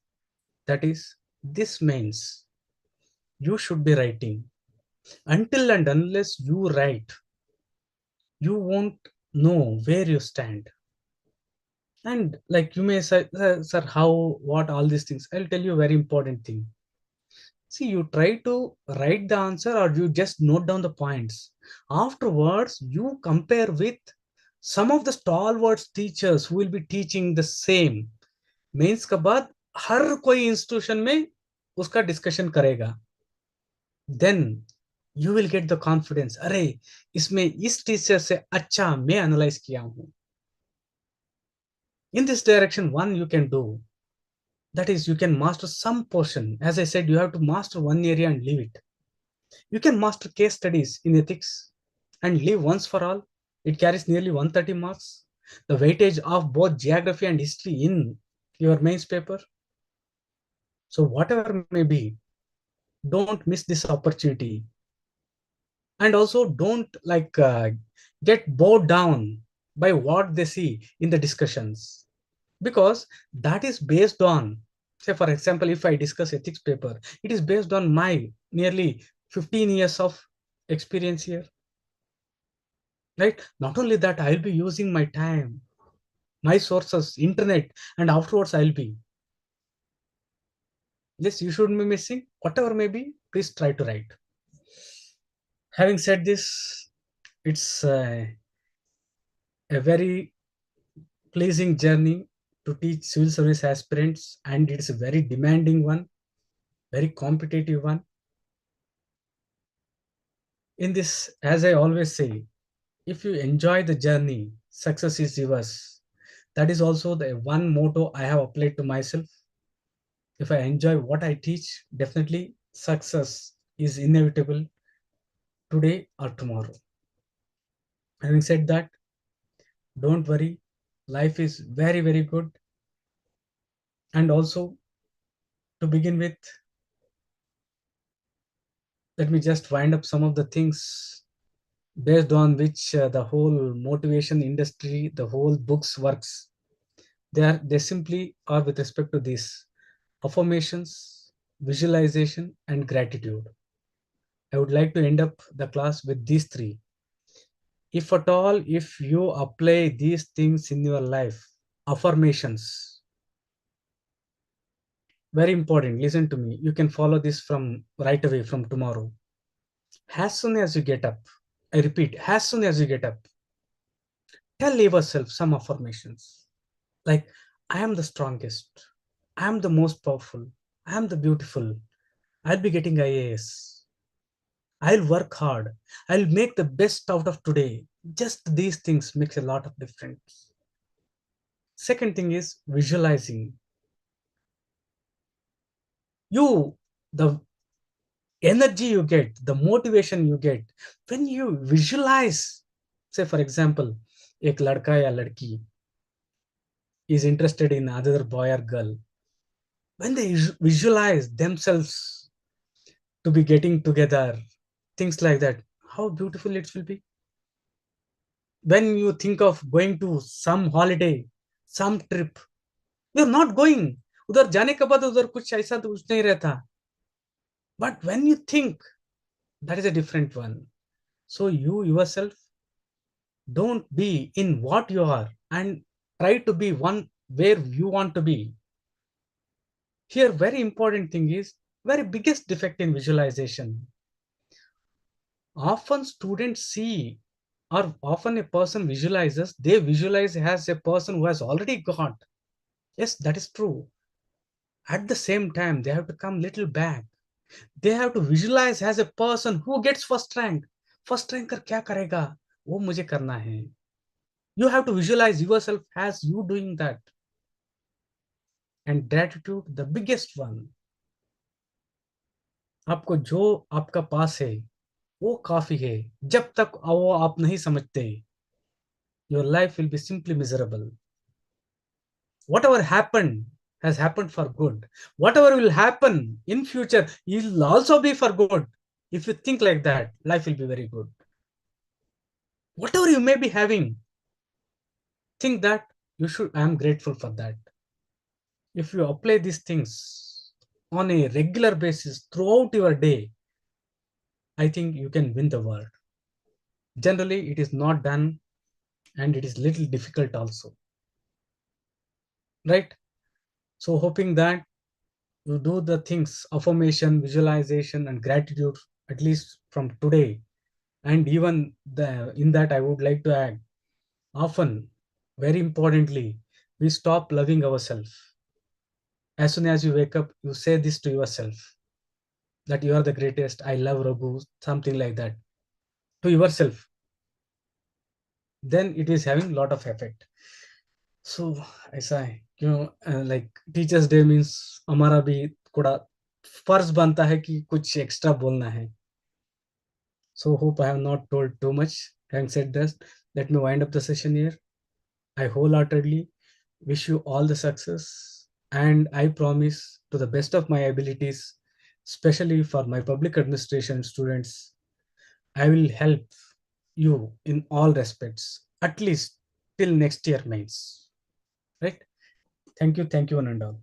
That is, this means you should be writing. Until and unless you write, you won't know where you stand. And like you may say, sir, how, what, all these things. I'll tell you a very important thing. See, you try to write the answer or you just note down the points. Afterwards, you compare with some of the stalwart teachers who will be teaching the same. Mains के बाद हर कोई institution में उसका discussion करेगा. Then you will get the confidence, अरे इसमें इस टीचर से अच्छा मैं एनालाइज किया हूं. In this direction, one you can do, that is you can master some portion. As I said, you have to master one area and leave it. You can master case studies in ethics and leave once for all. It carries nearly 130 marks. The weightage of both geography and history in your mains paper. So whatever may be, don't miss this opportunity. And also don't get bogged down by what they see in the discussions, because that is based on, say for example, if I discuss ethics paper, it is based on my nearly 15 years of experience here, right? Not only that, I'll be using my time, my sources, internet, and afterwards I'll be, yes, you shouldn't be missing. Whatever may be, please try to write. Having said this, it's a very pleasing journey to teach civil service aspirants, and it's a very demanding one, very competitive one. In this, as I always say, if you enjoy the journey, success is yours. That is also the one motto I have applied to myself. If I enjoy what I teach, definitely success is inevitable today or tomorrow. Having said that, don't worry, life is very, very good. And also, to begin with, let me just wind up some of the things based on which the whole motivation industry, the whole books works. They simply are with respect to this: affirmations, visualization, and gratitude. I would like to end up the class with these three. If at all, if you apply these things in your life, affirmations, very important. Listen to me. You can follow this from right away from tomorrow. As soon as you get up, I repeat, as soon as you get up, tell yourself some affirmations like, I am the strongest, I am the most powerful, I am the beautiful, I'll be getting IAS, I'll work hard, I'll make the best out of today. Just these things makes a lot of difference. Second thing is visualizing. You, the energy you get, the motivation you get when you visualize. Say for example, एक लड़का या लड़की is interested in another boy or girl. When they visualize themselves to be getting together, things like that, how beautiful it will be. When you think of going to some holiday, some trip, you're not going, उधर जाने के बाद उधर कुछ ऐसा तो कुछ नहीं रहता. But when you think, that is a different one. So you yourself, don't be in what you are and try to be one where you want to be. Here, very important thing is very biggest defect in visualization. Often students see, or often a person visualizes, they visualize as a person who has already got. Yes, that is true. At the same time, they have to come little back. They have to visualize as a person who gets first rank. First ranker क्या करेगा? वो मुझे करना है. You have to visualize yourself as you doing that. And gratitude, the biggest one. आपको जो आपका पास है वो काफी है. जब तक वो आप नहीं समझते, your life will be simply miserable. Whatever happened has happened for good. Whatever will happen in future will also be for good. If you think like that, life will be very good. Whatever you may be having, think that you should. I am grateful for that. If you apply these things on a regular basis throughout your day, I think you can win the world. Generally, it is not done, and it is little difficult also, right? So hoping that you do the things, affirmation, visualization, and gratitude, at least from today. And even in that, I would like to add, often, very importantly, we stop loving ourselves. As soon as you wake up, you say this to yourself, that you are the greatest, I love Raghu, something like that, to yourself. Then it is having lot of effect. So ऐसा है, like teachers day means हमारा भी थोड़ा फर्ज बनता है कि कुछ एक्स्ट्रा बोलना है. So hope I have not told too much. Having said this, let me wind up the session here. I wholeheartedly wish you all the success, and I promise to the best of my abilities, especially for my public administration students, I will help you in all respects, at least till next year mains. Right? Thank you, one and all.